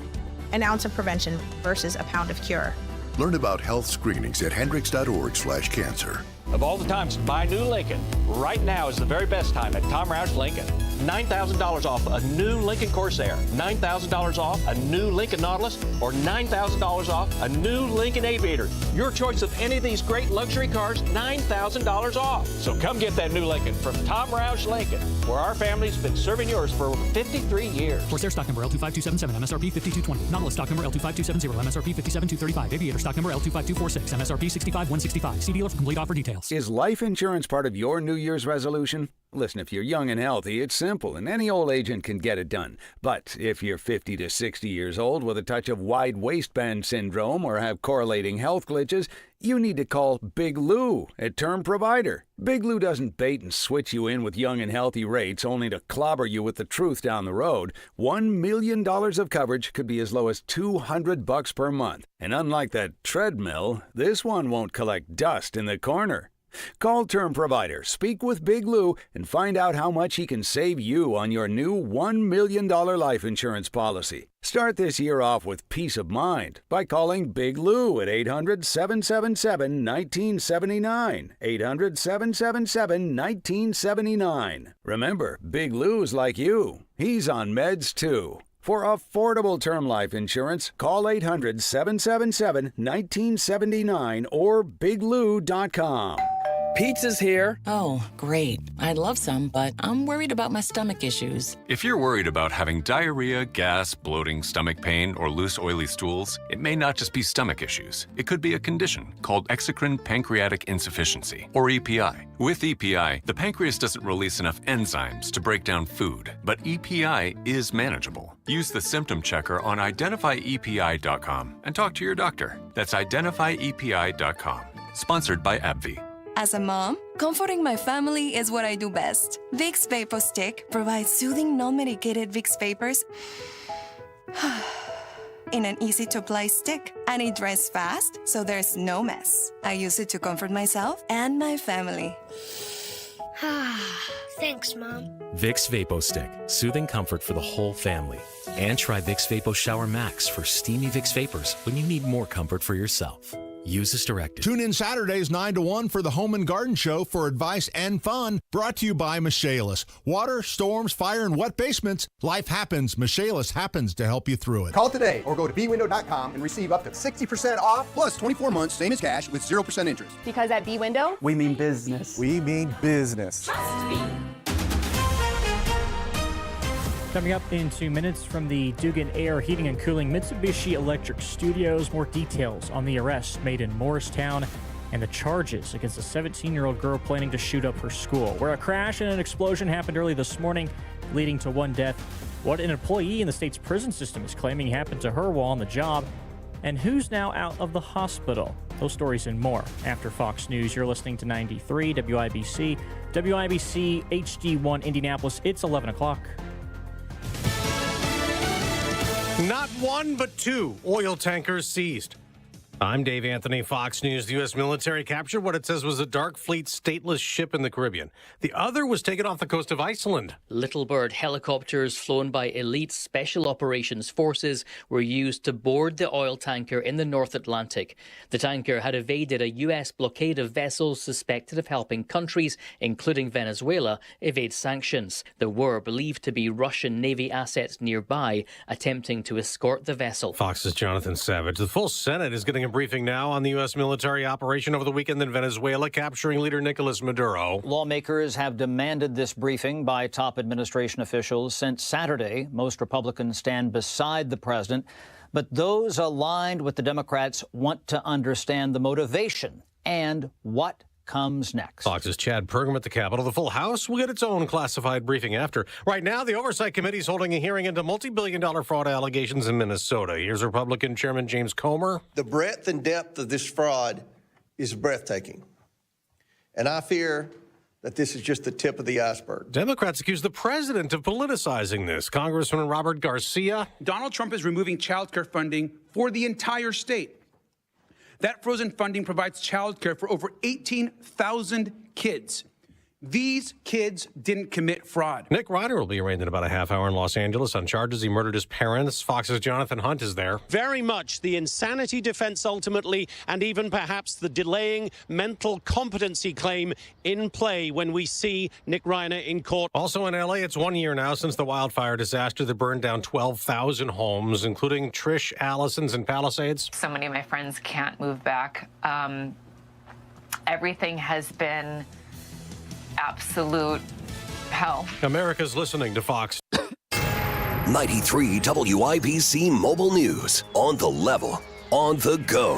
An ounce of prevention versus a pound of cure. Learn about health screenings at hendricks.org/cancer. Of all the times to buy a new Lincoln, right now is the very best time at Tom Roush Lincoln. $9,000 off a new Lincoln Corsair, $9,000 off a new Lincoln Nautilus, or $9,000 off a new Lincoln Aviator. Your choice of any of these great luxury cars, $9,000 off. So come get that new Lincoln from Tom Roush Lincoln, where our family's been serving yours for over 53 years. Corsair stock number L25277, MSRP 5220. Nautilus stock number L25270, MSRP 57235. Aviator stock number L25246, MSRP 65165. See dealer for complete offer details. Is life insurance part of your New Year's resolution? Listen, if you're young and healthy, it's simple, and any old agent can get it done. But if you're 50 to 60 years old with a touch of wide waistband syndrome or have correlating health glitches, you need to call Big Lou at Term Provider. Big Lou doesn't bait and switch you in with young and healthy rates only to clobber you with the truth down the road. $1 million of coverage could be as low as $200 per month. And unlike that treadmill, this one won't collect dust in the corner. Call Term Provider, speak with Big Lou, and find out how much he can save you on your new $1 million life insurance policy. Start this year off with peace of mind by calling Big Lou at 800-777-1979. 800-777-1979. Remember, Big Lou's like you. He's on meds too. For affordable term life insurance, call 800-777-1979 or biglou.com. Pizza's here. Oh, great. I'd love some, but I'm worried about my stomach issues. If you're worried about having diarrhea, gas, bloating, stomach pain, or loose, oily stools, it may not just be stomach issues. It could be a condition called exocrine pancreatic insufficiency, or EPI. With EPI, the pancreas doesn't release enough enzymes to break down food, but EPI is manageable. Use the symptom checker on identifyepi.com and talk to your doctor. That's identifyepi.com. Sponsored by AbbVie. As a mom, comforting my family is what I do best. Vicks Vapor Stick provides soothing, non-medicated Vicks Vapors in an easy-to-apply stick, and it dries fast, so there's no mess. I use it to comfort myself and my family. Thanks, Mom. Vicks Vapo Stick, soothing comfort for the whole family. And try Vicks Vapo Shower Max for steamy Vicks Vapors when you need more comfort for yourself. Use as directed. Tune in Saturdays 9 to 1 for the Home and Garden Show for advice and fun. Brought to you by Michaelis. Water, storms, fire, and wet basements. Life happens. Michaelis happens to help you through it. Call today or go to bwindow.com and receive up to 60% off plus 24 months, same as cash, with 0% interest. Because at B-Window, we mean business. We mean business. Trust me. Coming up in 2 minutes from the Dugan Air Heating and Cooling Mitsubishi Electric Studios, more details on the arrest made in Morristown and the charges against a 17-year-old girl planning to shoot up her school, where a crash and an explosion happened early this morning, leading to one death. What an employee in the state's prison system is claiming happened to her while on the job, and who's now out of the hospital. Those stories and more after Fox News. You're listening to 93 WIBC, WIBC HD1 Indianapolis. It's 11 o'clock. Not one, but two oil tankers seized. I'm Dave Anthony, Fox News. The U.S. military captured what it says was a Dark Fleet stateless ship in the Caribbean. The other was taken off the coast of Iceland. Little Bird helicopters flown by elite Special Operations Forces were used to board the oil tanker in the North Atlantic. The tanker had evaded a U.S. blockade of vessels suspected of helping countries, including Venezuela, evade sanctions. There were believed to be Russian Navy assets nearby attempting to escort the vessel. Fox's Jonathan Savage. The full Senate is getting a briefing now on the U.S. military operation over the weekend in Venezuela, capturing leader Nicolas Maduro. Lawmakers have demanded this briefing by top administration officials since Saturday. Most Republicans stand beside the president, but those aligned with the Democrats want to understand the motivation and what comes next. Fox's Chad Pergam at the Capitol. The full House will get its own classified briefing after. Right now, the Oversight Committee is holding a hearing into multi-billion-dollar fraud allegations in Minnesota. Here's Republican Chairman James Comer. The breadth and depth of this fraud is breathtaking. And I fear that this is just the tip of the iceberg. Democrats accuse the president of politicizing this. Congressman Robert Garcia. Donald Trump is removing child care funding for the entire state. That frozen funding provides child care for over 18,000 kids. These kids didn't commit fraud. Nick Ryder will be arraigned in about a half hour in Los Angeles on charges he murdered his parents. Fox's Jonathan Hunt is there. Very much the insanity defense ultimately, and even perhaps the delaying mental competency claim in play when we see Nick Ryder in court. Also in L.A., it's 1 year now since the wildfire disaster that burned down 12,000 homes, including Trish Allison's in Palisades. So many of my friends can't move back. Everything has been absolute hell. America's listening to Fox. 93 WIBC Mobile News. On the level, on the go.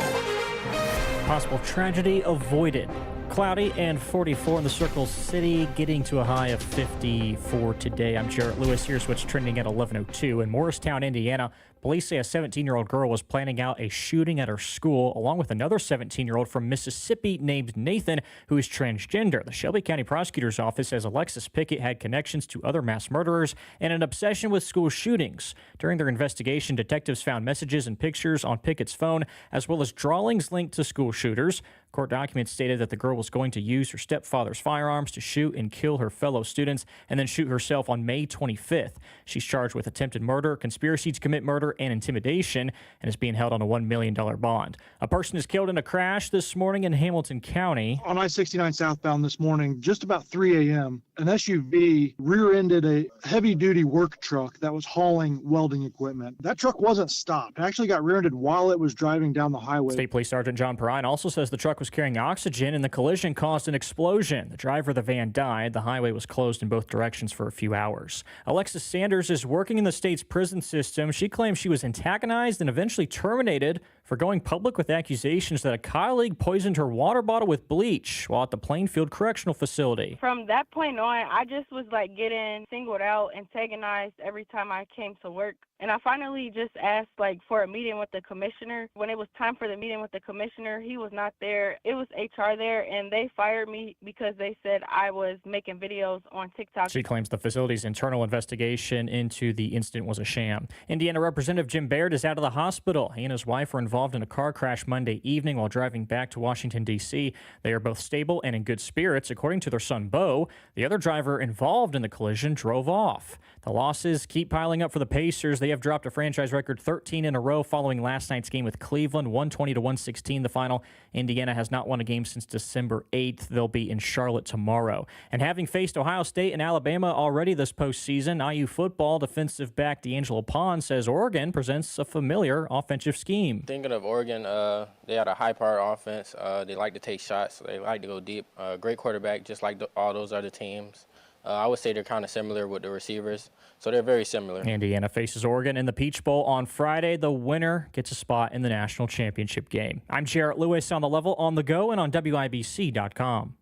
Possible tragedy avoided. Cloudy and 44 in the Circle City, getting to a high of 54 today. I'm Jarrett Lewis. Here's what's trending at 11:02. In Morristown, Indiana, police say a 17-year-old girl was planning out a shooting at her school, along with another 17-year-old from Mississippi named Nathan, who is transgender. The Shelby County Prosecutor's Office says Alexis Pickett had connections to other mass murderers and an obsession with school shootings. During their investigation, detectives found messages and pictures on Pickett's phone, as well as drawings linked to school shooters. Court documents stated that the girl was going to use her stepfather's firearms to shoot and kill her fellow students and then shoot herself on May 25th. She's charged with attempted murder, conspiracy to commit murder, and intimidation, and is being held on a $1 million bond. A person is killed in a crash this morning in Hamilton County. On I-69 southbound this morning, just about 3 a.m., an SUV rear-ended a heavy-duty work truck that was hauling welding equipment. That truck wasn't stopped. It actually got rear-ended while it was driving down the highway. State Police Sergeant John Perrine also says the truck was carrying oxygen and the collision caused an explosion. The driver of the van died. The highway was closed in both directions for a few hours. Alexis Sanders is working in the state's prison system. She claims she was antagonized and eventually terminated for going public with accusations that a colleague poisoned her water bottle with bleach while at the Plainfield Correctional Facility. From that point on, I just was getting singled out, antagonized every time I came to work. And I finally just asked for a meeting with the commissioner. When it was time for the meeting with the commissioner, he was not there. It was HR there, and they fired me because they said I was making videos on TikTok. She claims the facility's internal investigation into the incident was a sham. Indiana Representative Jim Baird is out of the hospital. He and his wife were involved in a car crash Monday evening while driving back to Washington, D.C. They are both stable and in good spirits, according to their son, Bo. The other driver involved in the collision drove off. The losses keep piling up for the Pacers. They have dropped a franchise record 13 in a row following last night's game with Cleveland, 120-116 the final. Indiana has not won a game since December 8th. They'll be in Charlotte tomorrow. And having faced Ohio State and Alabama already this postseason, IU football defensive back D'Angelo Pond says Oregon presents a familiar offensive scheme. Thinking of Oregon, they had a high-powered offense. They like to take shots. They like to go deep. Great quarterback, just like all those other teams. I would say they're kind of similar with the receivers, so they're very similar. Indiana faces Oregon in the Peach Bowl on Friday. The winner gets a spot in the national championship game. I'm Jarrett Lewis on The Level, on the go, and on WIBC.com.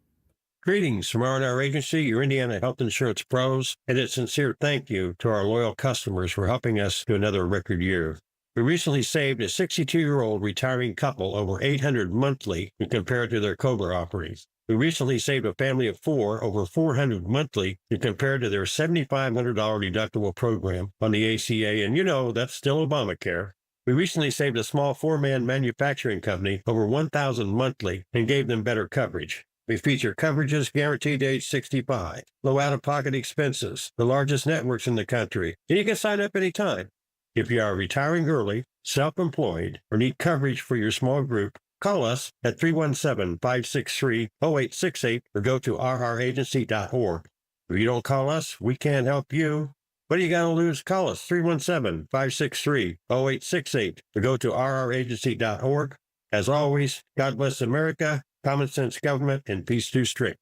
Greetings from R&R Agency, your Indiana health insurance pros, and a sincere thank you to our loyal customers for helping us to another record year. We recently saved a 62-year-old retiring couple over $800 monthly when compared to their COBRA offerings. We recently saved a family of 4 over $400 monthly when compared to their $7,500 deductible program on the ACA, and that's still Obamacare. We recently saved a small 4-man manufacturing company over $1,000 monthly and gave them better coverage. We feature coverages guaranteed to age 65, low out-of-pocket expenses, the largest networks in the country, and you can sign up anytime. If you are retiring early, self-employed, or need coverage for your small group, call us at 317-563-0868 or go to rragency.org. If you don't call us, we can't help you. What do you got to lose? Call us 317-563-0868 or go to rragency.org. As always, God bless America, common sense government, and peace too strict.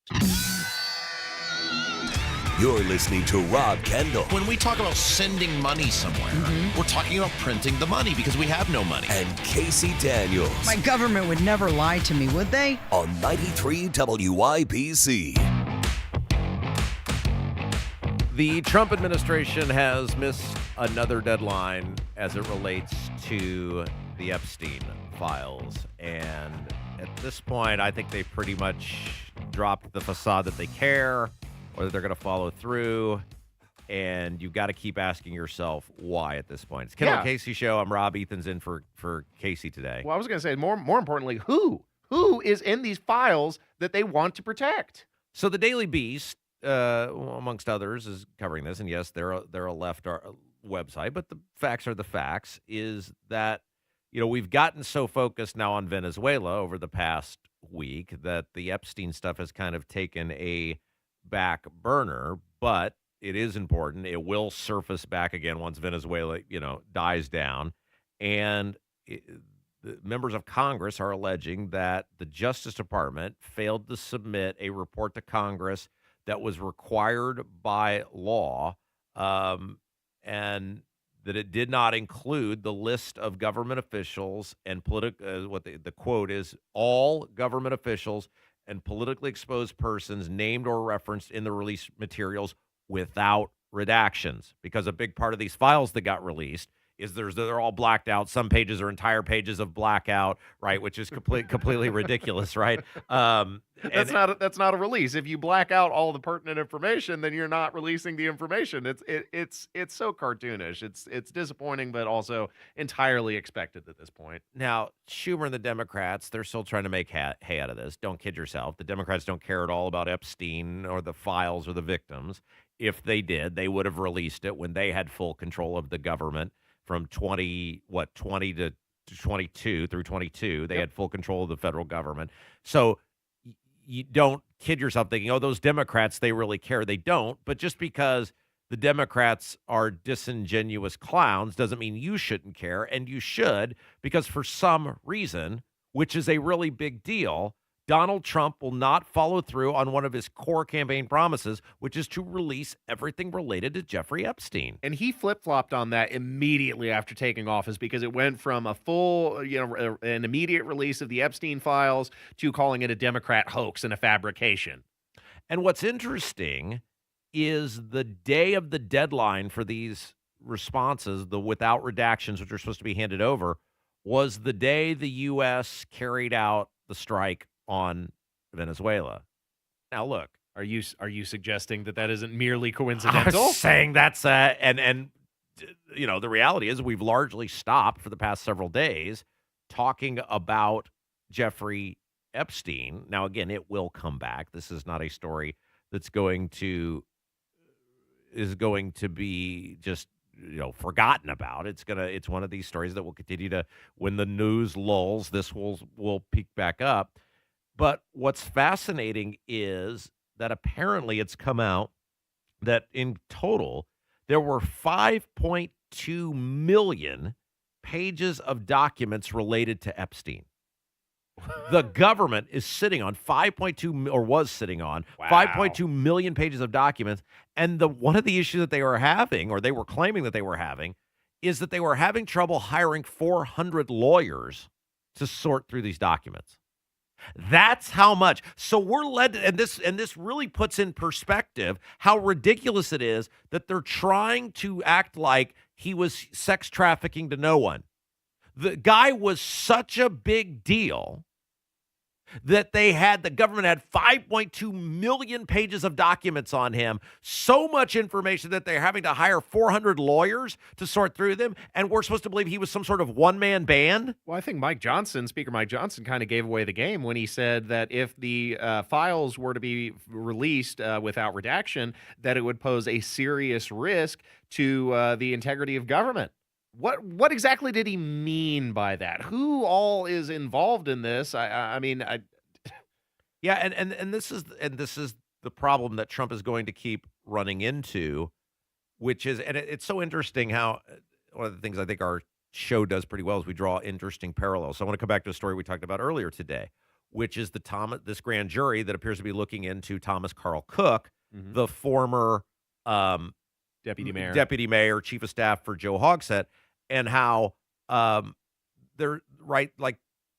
You're listening to Rob Kendall. When we talk about sending money somewhere, we're talking about printing the money because we have no money. And Casey Daniels. My government would never lie to me, would they? On 93 WIBC. The Trump administration has missed another deadline as it relates to the Epstein files. And at this point, I think they've pretty much dropped the facade that they care, or that they're going to follow through, and you've got to keep asking yourself why at this point. It's Kendall Casey Show. I'm Rob. Ethan's in for Casey today. Well, I was going to say, more importantly, who is in these files that they want to protect? So the Daily Beast, amongst others, is covering this, and yes, they're a left website, but the facts are the facts, is that, we've gotten so focused now on Venezuela over the past week that the Epstein stuff has kind of taken a back burner, but it is important. It will surface back again once Venezuela, dies down. And the members of Congress are alleging that the Justice Department failed to submit a report to Congress that was required by law, and that it did not include the list of government officials and what the quote is, all government officials and politically exposed persons named or referenced in the release materials without redactions, because a big part of these files that got released they're all blacked out. Some pages are entire pages of blackout, right? Which is completely ridiculous, right? That's not a release. If you black out all the pertinent information, then you're not releasing the information. It's so cartoonish. It's disappointing, but also entirely expected at this point. Now, Schumer and the Democrats, they're still trying to make hay out of this. Don't kid yourself. The Democrats don't care at all about Epstein or the files or the victims. If they did, they would have released it when they had full control of the government from 20 to 22 through 22. They had full control of the federal government. So you don't kid yourself thinking, oh, those Democrats, they really care. They don't. But just because the Democrats are disingenuous clowns doesn't mean you shouldn't care. And you should, because for some reason, which is a really big deal, Donald Trump will not follow through on one of his core campaign promises, which is to release everything related to Jeffrey Epstein. And he flip-flopped on that immediately after taking office because it went from a full, an immediate release of the Epstein files to calling it a Democrat hoax and a fabrication. And what's interesting is the day of the deadline for these responses, the without redactions, which are supposed to be handed over, was the day the U.S. carried out the strike on Venezuela. Now, look, are you suggesting that isn't merely coincidental? I'm saying that's and the reality is we've largely stopped for the past several days talking about Jeffrey Epstein. Now, again, it will come back. This is not a story that's going to be just forgotten about. It's one of these stories that will continue to, when the news lulls, this will peak back up. But what's fascinating is that apparently it's come out that in total there were 5.2 million pages of documents related to Epstein. The government is sitting on 5.2 million pages of documents. And one of the issues that they were having, or they were claiming that they were having, is that they were having trouble hiring 400 lawyers to sort through these documents. That's how much. So we're led to, and this really puts in perspective how ridiculous it is that they're trying to act like he was sex trafficking to no one. The guy was such a big deal that the government had 5.2 million pages of documents on him, so much information that they're having to hire 400 lawyers to sort through them, and we're supposed to believe he was some sort of one-man band? Well, I think Speaker Mike Johnson kind of gave away the game when he said that if the files were to be released without redaction, that it would pose a serious risk to the integrity of government. What exactly did he mean by that? Who all is involved in this? Yeah, and this is the problem that Trump is going to keep running into, which is, and it's so interesting how one of the things I think our show does pretty well is we draw interesting parallels. So I want to come back to a story we talked about earlier today, which is this grand jury that appears to be looking into Thomas Carl Cook, the former deputy mayor, chief of staff for Joe Hogsett, and how they're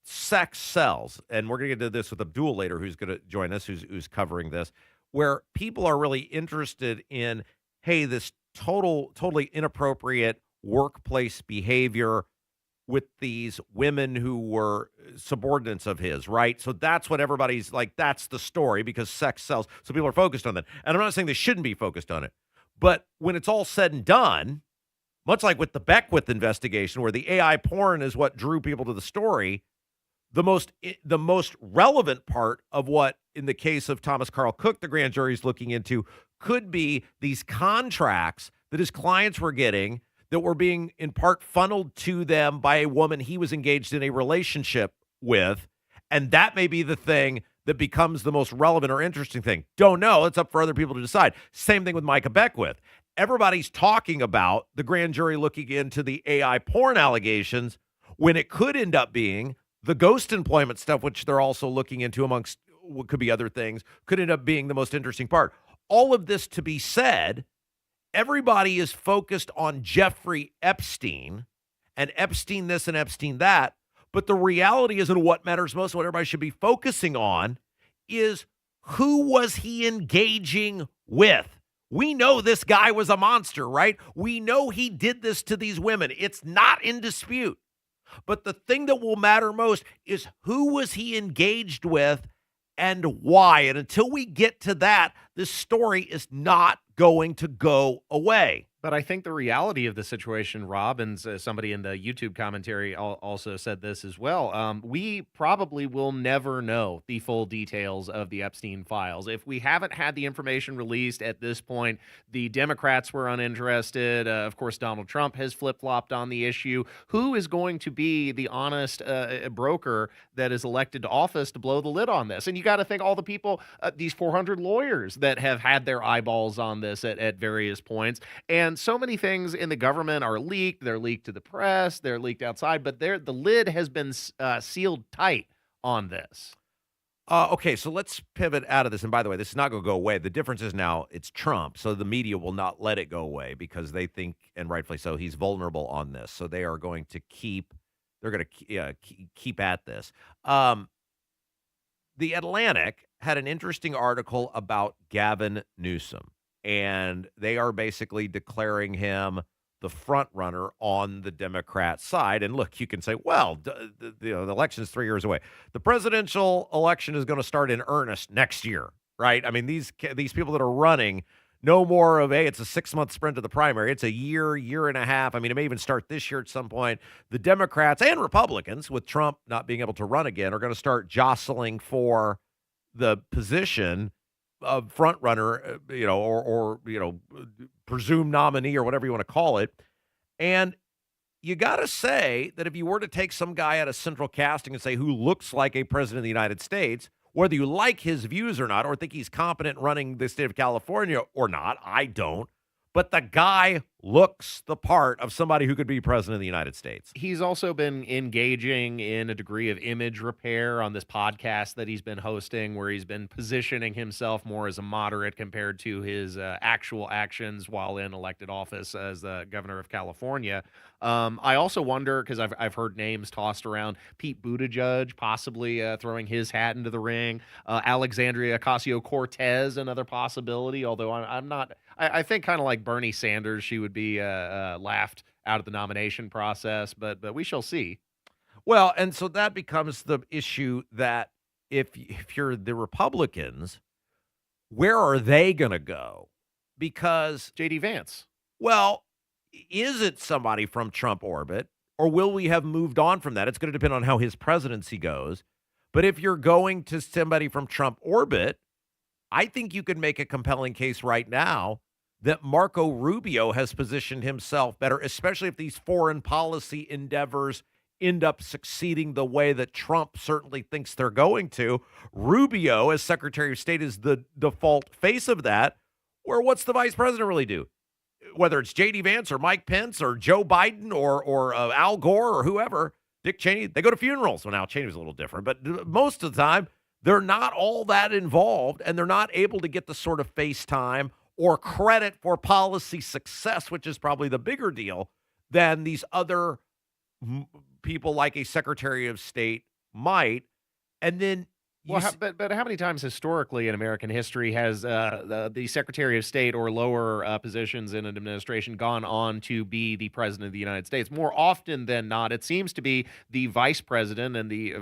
sex sells. And we're going to get into this with Abdul later, who's going to join us, who's covering this, where people are really interested in, hey, this totally inappropriate workplace behavior with these women who were subordinates of his, right? So that's what everybody's like, that's the story because sex sells. So people are focused on that. And I'm not saying they shouldn't be focused on it. But when it's all said and done, much like with the Beckwith investigation, where the AI porn is what drew people to the story, the most relevant part of what, in the case of Thomas Carl Cook, the grand jury is looking into, could be these contracts that his clients were getting that were being in part funneled to them by a woman he was engaged in a relationship with. And that may be the thing that becomes the most relevant or interesting thing. Don't know. It's up for other people to decide. Same thing with Micah Beckwith. Everybody's talking about the grand jury looking into the AI porn allegations when it could end up being the ghost employment stuff, which they're also looking into amongst what could be other things, could end up being the most interesting part. All of this to be said, everybody is focused on Jeffrey Epstein and Epstein this and Epstein that. But the reality is, and what matters most, what everybody should be focusing on, is who was he engaging with? We know this guy was a monster, right? We know he did this to these women. It's not in dispute. But the thing that will matter most is who was he engaged with and why. And until we get to that, this story is not going to go away. But I think the reality of the situation, Rob, and somebody in the YouTube commentary also said this as well, we probably will never know the full details of the Epstein files. If we haven't had the information released at this point, the Democrats were uninterested. Of course, Donald Trump has flip-flopped on the issue. Who is going to be the honest broker that is elected to office to blow the lid on this? And you got to think all the people, these 400 lawyers that have had their eyeballs on this at various points. And so many things in the government are leaked. They're leaked to the press. They're leaked outside. But the lid has been sealed tight on this. Okay, so let's pivot out of this. And by the way, this is not going to go away. The difference is now it's Trump, so the media will not let it go away because they think, and rightfully so, he's vulnerable on this. So they are going to keep at this. The Atlantic had an interesting article about Gavin Newsom, and they are basically declaring him the front runner on the Democrat side. And look, you can say, well, the election is 3 years away. The presidential election is going to start in earnest next year, right? I mean, these people that are running, no more of, hey, it's a 6-month sprint to the primary. It's a year and a half. I mean, it may even start this year at some point. The Democrats and Republicans, with Trump not being able to run again, are going to start jostling for the position of front runner, or presumed nominee or whatever you want to call it. And you got to say that if you were to take some guy out of central casting and say who looks like a president of the United States, whether you like his views or not, or think he's competent running the state of California or not, I don't. But the guy looks the part of somebody who could be president of the United States. He's also been engaging in a degree of image repair on this podcast that he's been hosting, where he's been positioning himself more as a moderate compared to his actual actions while in elected office as the governor of California. I also wonder, because I've heard names tossed around, Pete Buttigieg possibly throwing his hat into the ring, Alexandria Ocasio-Cortez, another possibility, although I'm not. I think kind of like Bernie Sanders, she would be laughed out of the nomination process, but we shall see. Well, and so that becomes the issue that if you're the Republicans, where are they going to go? Because J.D. Vance. Well, is it somebody from Trump orbit, or will we have moved on from that? It's going to depend on how his presidency goes. But if you're going to somebody from Trump orbit, I think you could make a compelling case right now that Marco Rubio has positioned himself better, especially if these foreign policy endeavors end up succeeding the way that Trump certainly thinks they're going to. Rubio, as Secretary of State, is the default face of that. Where what's the vice president really do? Whether it's J.D. Vance or Mike Pence or Joe Biden or Al Gore or whoever, Dick Cheney, they go to funerals. Well, now Cheney was a little different, but most of the time, they're not all that involved, and they're not able to get the sort of face time or credit for policy success, which is probably the bigger deal, than these other people like a Secretary of State might. And then but how many times historically in American history has the Secretary of State or lower positions in an administration gone on to be the president of the United States? More often than not, it seems to be the vice president, and the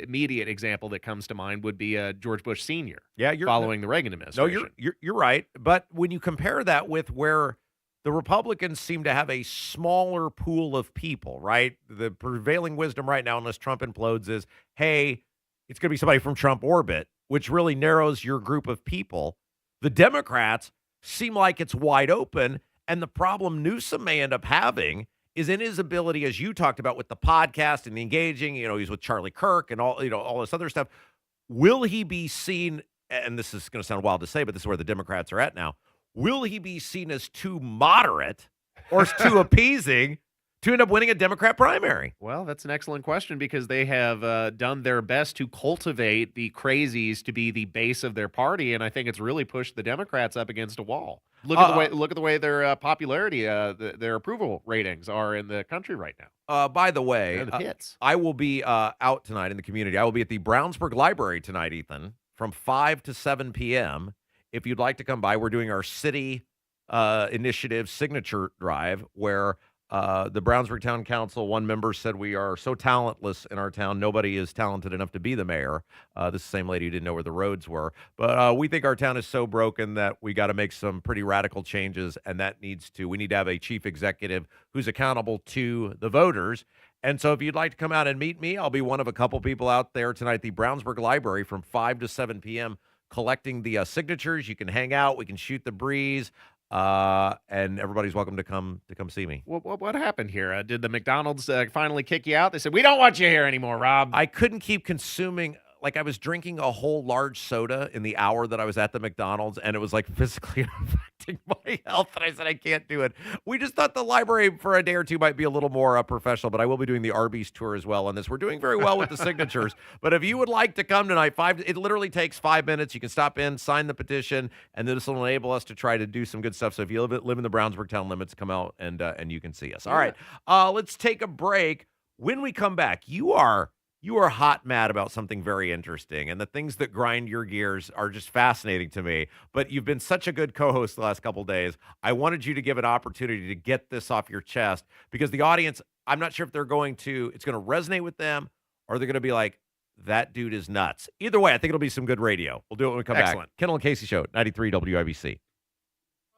immediate example that comes to mind would be George Bush Sr. Yeah, following the Reagan administration. No, you're right. But when you compare that with where the Republicans seem to have a smaller pool of people, right? The prevailing wisdom right now, unless Trump implodes, is, hey, it's going to be somebody from Trump orbit, which really narrows your group of people. The Democrats seem like it's wide open, and the problem Newsom may end up having is in his ability, as you talked about with the podcast and the engaging, he's with Charlie Kirk and all this other stuff. Will he be seen, and this is going to sound wild to say, but this is where the Democrats are at now, will he be seen as too moderate or as too appeasing to end up winning a Democrat primary? Well, that's an excellent question, because they have done their best to cultivate the crazies to be the base of their party, and I think it's really pushed the Democrats up against a wall. Look at the way their popularity, their approval ratings are in the country right now. By the way, the hits. I will be out tonight in the community. I will be at the Brownsburg Library tonight, Ethan, from 5 to 7 p.m. If you'd like to come by, we're doing our city initiative signature drive where the Brownsburg Town Council, one member said we are so talentless in our town, nobody is talented enough to be the mayor. This is the same lady who didn't know where the roads were. But we think our town is so broken that we got to make some pretty radical changes, and we need to have a chief executive who's accountable to the voters. And so if you'd like to come out and meet me, I'll be one of a couple people out there tonight at the Brownsburg Library from 5 to 7 p.m. collecting the signatures. You can hang out. We can shoot the breeze. And everybody's welcome to come see me. What happened here? Did the McDonald's finally kick you out? They said, we don't want you here anymore, Rob. I couldn't keep consuming. Like, I was drinking a whole large soda in the hour that I was at the McDonald's, and it was like physically affecting my health. And I said, I can't do it. We just thought the library for a day or two might be a little more professional, but I will be doing the Arby's tour as well on this. We're doing very well with the signatures. But if you would like to come tonight, it literally takes 5 minutes. You can stop in, sign the petition, and this will enable us to try to do some good stuff. So if you live in the Brownsburg town limits, come out and you can see us. All right, let's take a break. When we come back, you are hot mad about something very interesting, and the things that grind your gears are just fascinating to me. But you've been such a good co-host the last couple of days. I wanted you to give an opportunity to get this off your chest, because the audience, I'm not sure if it's going to resonate with them, or they're going to be like, that dude is nuts. Either way, I think it'll be some good radio. We'll do it when we come back. Kendall Casey Show, 93 WIBC.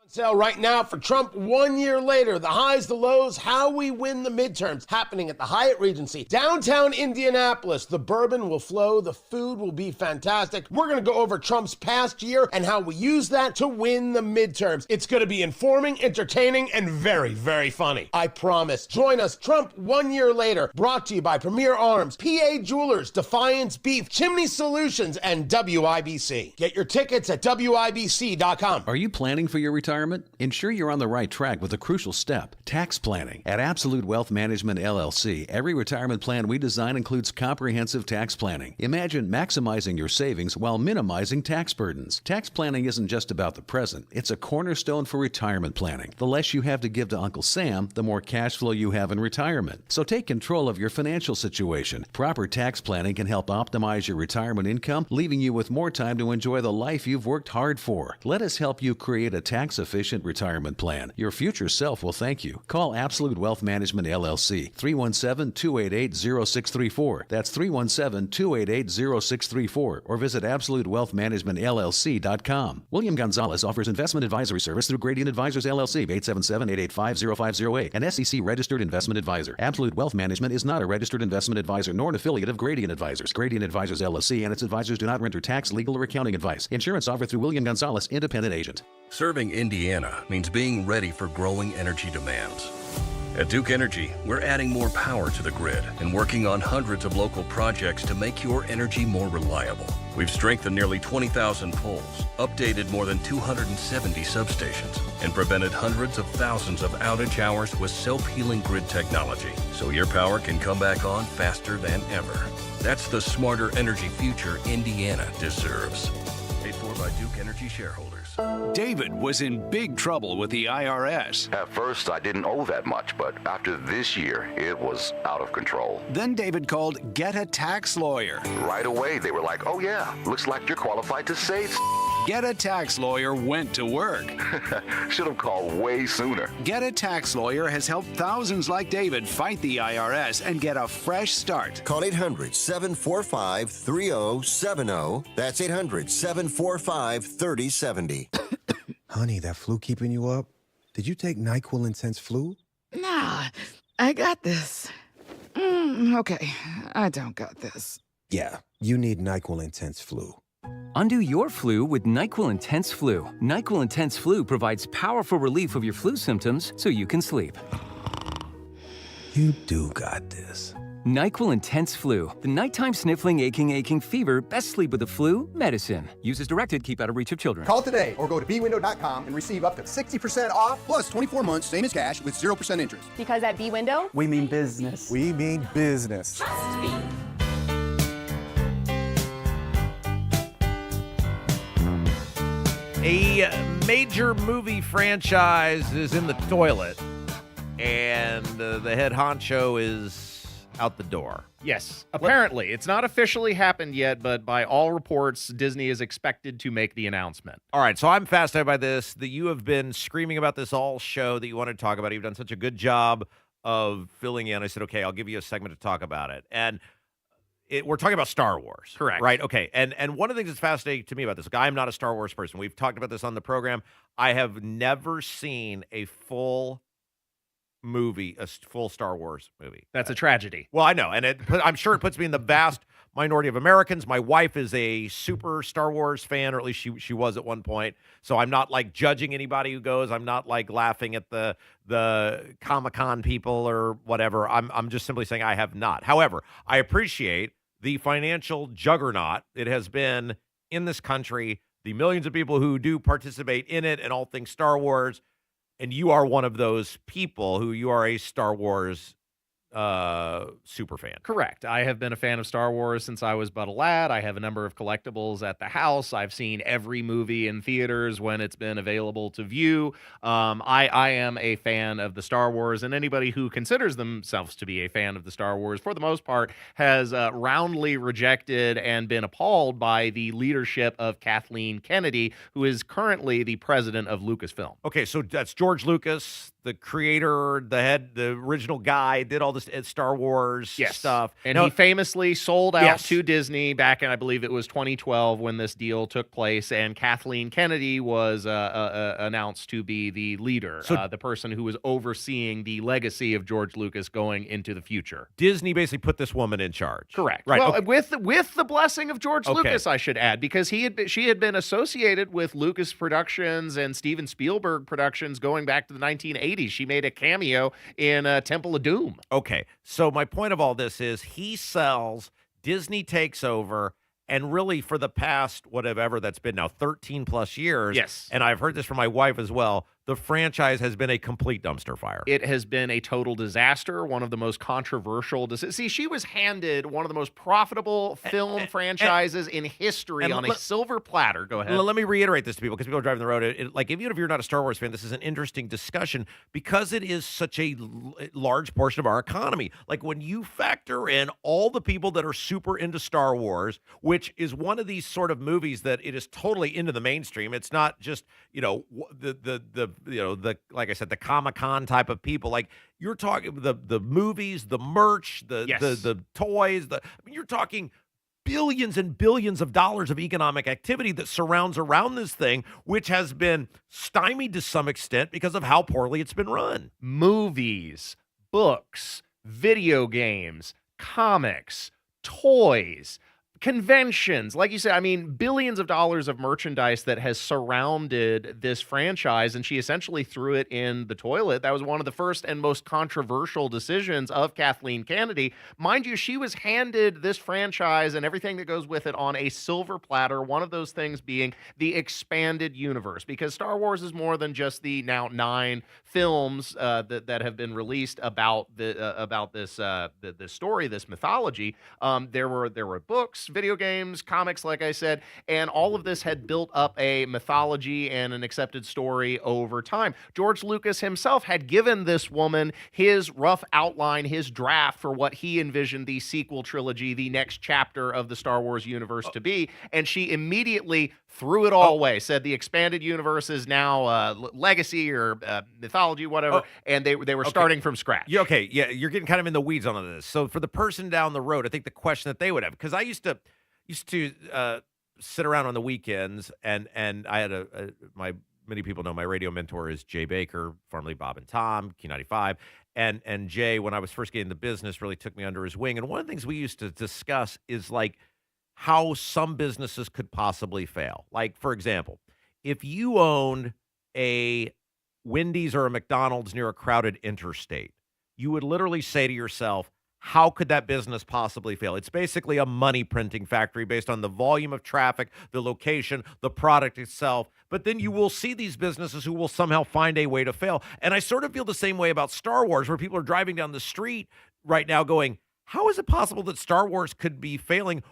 Sale right now for Trump 1 year later. The highs, the lows, how we win the midterms. Happening at the Hyatt Regency, downtown Indianapolis. The bourbon will flow. The food will be fantastic. We're going to go over Trump's past year and how we use that to win the midterms. It's going to be informing, entertaining, and very, very funny. I promise. Join us, Trump 1 year later. Brought to you by Premier Arms, PA Jewelers, Defiance Beef, Chimney Solutions, and WIBC. Get your tickets at WIBC.com. Are you planning for your retirement? Ensure you're on the right track with a crucial step, tax planning. At Absolute Wealth Management, LLC, every retirement plan we design includes comprehensive tax planning. Imagine maximizing your savings while minimizing tax burdens. Tax planning isn't just about the present. It's a cornerstone for retirement planning. The less you have to give to Uncle Sam, the more cash flow you have in retirement. So take control of your financial situation. Proper tax planning can help optimize your retirement income, leaving you with more time to enjoy the life you've worked hard for. Let us help you create a tax-efficient retirement plan. Your future self will thank you. Call Absolute Wealth Management, LLC, 317-288-0634. That's 317-288-0634. Or visit AbsoluteWealthManagementLLC.com. William Gonzalez offers investment advisory service through Gradient Advisors, LLC, 877-885-0508, an SEC-registered investment advisor. Absolute Wealth Management is not a registered investment advisor nor an affiliate of Gradient Advisors. Gradient Advisors, LLC, and its advisors do not render tax, legal, or accounting advice. Insurance offered through William Gonzalez, independent agent. Serving Indiana means being ready for growing energy demands. At Duke Energy, we're adding more power to the grid and working on hundreds of local projects to make your energy more reliable. We've strengthened nearly 20,000 poles, updated more than 270 substations, and prevented hundreds of thousands of outage hours with self-healing grid technology, so your power can come back on faster than ever. That's the smarter energy future Indiana deserves. Paid for by Duke Energy shareholders. David was in big trouble with the IRS. At first, I didn't owe that much, but after this year, it was out of control. Then David called Get a Tax Lawyer. Right away, they were like, oh yeah, looks like you're qualified to save. Get a Tax Lawyer went to work. Should have called way sooner. Get a Tax Lawyer has helped thousands like David fight the IRS and get a fresh start. Call 800-745-3070. That's 800-745-3070. Honey, that flu keeping you up? Did you take NyQuil Intense Flu? Nah, I got this. Okay, I don't got this. Yeah, you need NyQuil Intense Flu. Undo your flu with NyQuil Intense Flu. NyQuil Intense Flu provides powerful relief of your flu symptoms so you can sleep. You do got this. NyQuil Intense Flu. The nighttime sniffling, aching fever. Best sleep with the flu medicine. Use as directed. Keep out of reach of children. Call today or go to bwindow.com and receive up to 60% off plus 24 months, same as cash with 0% interest. Because at B-Window, we mean business. We mean business. Trust me. A major movie franchise is in the toilet, and the head honcho is out the door. Yes, apparently. It's not officially happened yet, but by all reports, Disney is expected to make the announcement. All right, so I'm fascinated by this, that you have been screaming about this all show, that you wanted to talk about it. You've done such a good job of filling in. I said, okay, I'll give you a segment to talk about it. And we're talking about Star Wars. Correct. Right? Okay. And one of the things that's fascinating to me about this, I'm not a Star Wars person. We've talked about this on the program. I have never seen a full movie, a full Star Wars movie. That's a tragedy. Well, I know, and I'm sure it puts me in the vast minority of Americans. My wife is a super Star Wars fan, or at least she was at one point. So I'm not like judging anybody who goes. I'm not like laughing at the Comic-Con people or whatever. I'm just simply saying I have not. However, I appreciate the financial juggernaut it has been in this country, the millions of people who do participate in it and all things Star Wars. And you are one of those people who you are a Star Wars super fan. Correct. I have been a fan of Star Wars since I was but a lad. I have a number of collectibles at the house. I've seen every movie in theaters when it's been available to view. I am a fan of the Star Wars, and anybody who considers themselves to be a fan of the Star Wars, for the most part, has roundly rejected and been appalled by the leadership of Kathleen Kennedy, who is currently the president of Lucasfilm. Okay, so that's George Lucas, the creator, the original guy, did all this Star Wars stuff. And he famously sold out to Disney back in, I believe it was 2012 when this deal took place, and Kathleen Kennedy was announced to be the leader, the person who was overseeing the legacy of George Lucas going into the future. Disney basically put this woman in charge. Correct. Right. Well, Okay. with the blessing of George Lucas, I should add, because she had been associated with Lucas Productions and Steven Spielberg Productions going back to the 1980s. She made a cameo in Temple of Doom. Okay, so my point of all this is he sells, Disney takes over, and really for the past, whatever that's been now, 13 plus years, and I've heard this from my wife as well, the franchise has been a complete dumpster fire. It has been a total disaster, one of the most controversial. See, she was handed one of the most profitable film franchises in history on a silver platter. Go ahead. Let me reiterate this to people because people are driving the road. Even if you're not a Star Wars fan, this is an interesting discussion because it is such a large portion of our economy. Like when you factor in all the people that are super into Star Wars, which is one of these sort of movies that it is totally into the mainstream. It's not just, the like I said, the Comic-Con type of people. Like you're talking the movies, the merch, the toys. You're talking billions and billions of dollars of economic activity that surrounds around this thing, which has been stymied to some extent because of how poorly it's been run. Movies, books, video games, comics, toys, conventions, like you said, billions of dollars of merchandise that has surrounded this franchise, and she essentially threw it in the toilet. That was one of the first and most controversial decisions of Kathleen Kennedy. Mind you, she was handed this franchise and everything that goes with it on a silver platter, one of those things being the expanded universe, because Star Wars is more than just the now 9 films that have been released about this story, this mythology. There were books, video games, comics, like I said, and all of this had built up a mythology and an accepted story over time. George Lucas himself had given this woman his rough outline, his draft for what he envisioned the sequel trilogy, the next chapter of the Star Wars universe to be, and she immediately threw it all away, said the expanded universe is now legacy or mythology, whatever, and they were starting from scratch. You're getting kind of in the weeds on this. So for the person down the road, I think the question that they would have, because I used to sit around on the weekends, and I had many people know my radio mentor is Jay Baker, formerly Bob and Tom, Q95, and Jay, when I was first getting the business, really took me under his wing. And one of the things we used to discuss is like how some businesses could possibly fail. Like, for example, if you owned a Wendy's or a McDonald's near a crowded interstate, you would literally say to yourself, how could that business possibly fail? It's basically a money printing factory based on the volume of traffic, the location, the product itself. But then you will see these businesses who will somehow find a way to fail. And I sort of feel the same way about Star Wars, where people are driving down the street right now going, how is it possible that Star Wars could be failing?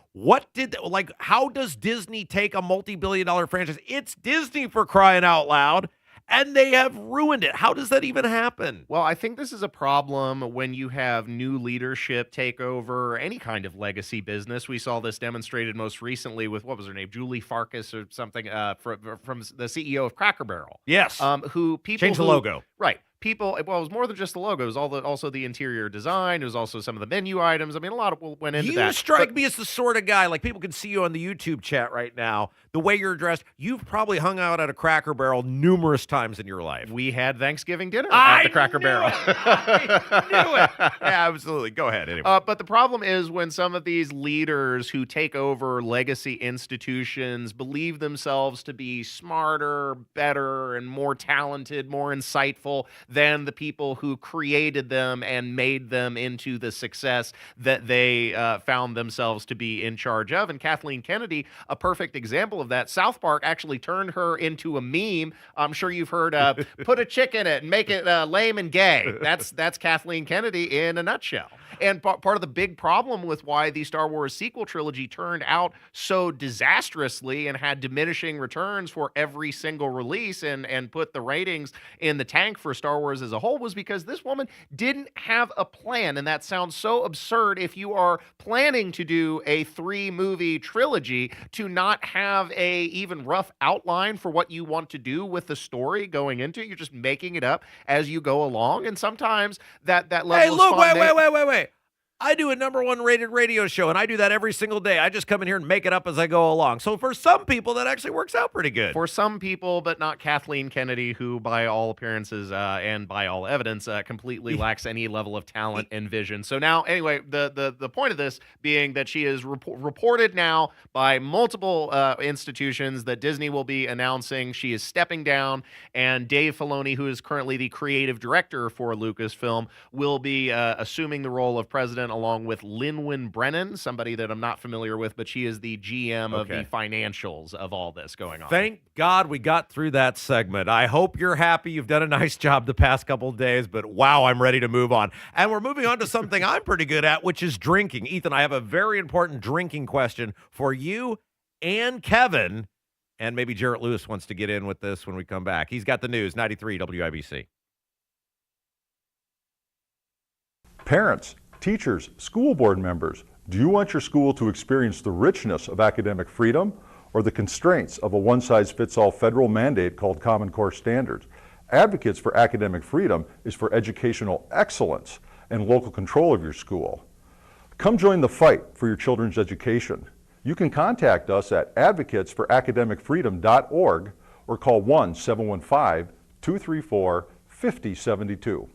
How does Disney take a multi-billion-dollar franchise? It's Disney, for crying out loud, and they have ruined it. How does that even happen? Well, I think this is a problem when you have new leadership take over any kind of legacy business. We saw this demonstrated most recently with, what was her name, Julie Farkas or something, from the CEO of Cracker Barrel. Yes. Who people Change the logo. Right. People, well, it was more than just the logo. It was also the interior design. It was also some of the menu items. I mean, a lot of went into that. You strike me as the sort of guy, like people can see you on the YouTube chat right now, the way you're dressed. You've probably hung out at a Cracker Barrel numerous times in your life. We had Thanksgiving dinner at the Cracker Barrel. I knew it. Yeah, absolutely. Go ahead. Anyway. But the problem is when some of these leaders who take over legacy institutions believe themselves to be smarter, better, and more talented, more insightful than the people who created them and made them into the success that they found themselves to be in charge of. And Kathleen Kennedy, a perfect example of that. South Park actually turned her into a meme. I'm sure you've heard, put a chick in it and make it lame and gay. That's Kathleen Kennedy in a nutshell. And part of the big problem with why the Star Wars sequel trilogy turned out so disastrously and had diminishing returns for every single release and put the ratings in the tank for Star Wars as a whole was because this woman didn't have a plan. And that sounds so absurd if you are planning to do a 3-movie trilogy to not have a even rough outline for what you want to do with the story going into it. You're just making it up as you go along. And sometimes that level Hey, of look, spontaneity— wait. I do a #1 rated radio show, and I do that every single day. I just come in here and make it up as I go along. So for some people, that actually works out pretty good. For some people, but not Kathleen Kennedy, who by all appearances and by all evidence completely lacks any level of talent and vision. So now, anyway, the point of this being that she is reported now by multiple institutions that Disney will be announcing she is stepping down, and Dave Filoni, who is currently the creative director for Lucasfilm, will be assuming the role of president along with Lynwyn Brennan, somebody that I'm not familiar with, but she is the GM of the financials of all this going on. Thank God we got through that segment. I hope you're happy. You've done a nice job the past couple of days, but wow, I'm ready to move on. And we're moving on to something I'm pretty good at, which is drinking. Ethan, I have a very important drinking question for you and Kevin, and maybe Jarrett Lewis wants to get in with this when we come back. He's got the news, 93 WIBC. Parents, teachers, school board members, do you want your school to experience the richness of academic freedom or the constraints of a one-size-fits-all federal mandate called Common Core Standards? Advocates for academic freedom is for educational excellence and local control of your school. Come join the fight for your children's education. You can contact us at advocatesforacademicfreedom.org or call 1-715-234-5072.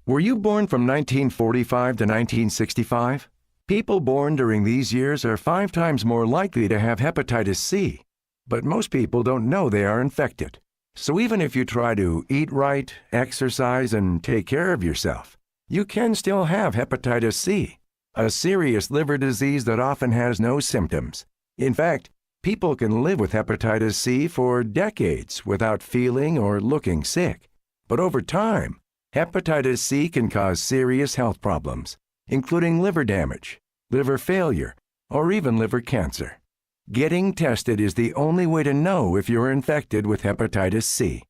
Were you born from 1945 to 1965? People born during these years are 5 times more likely to have hepatitis C, but most people don't know they are infected. So even if you try to eat right, exercise, and take care of yourself, you can still have hepatitis C, a serious liver disease that often has no symptoms. In fact, people can live with hepatitis C for decades without feeling or looking sick. But over time, hepatitis C can cause serious health problems, including liver damage, liver failure, or even liver cancer. Getting tested is the only way to know if you're infected with hepatitis C.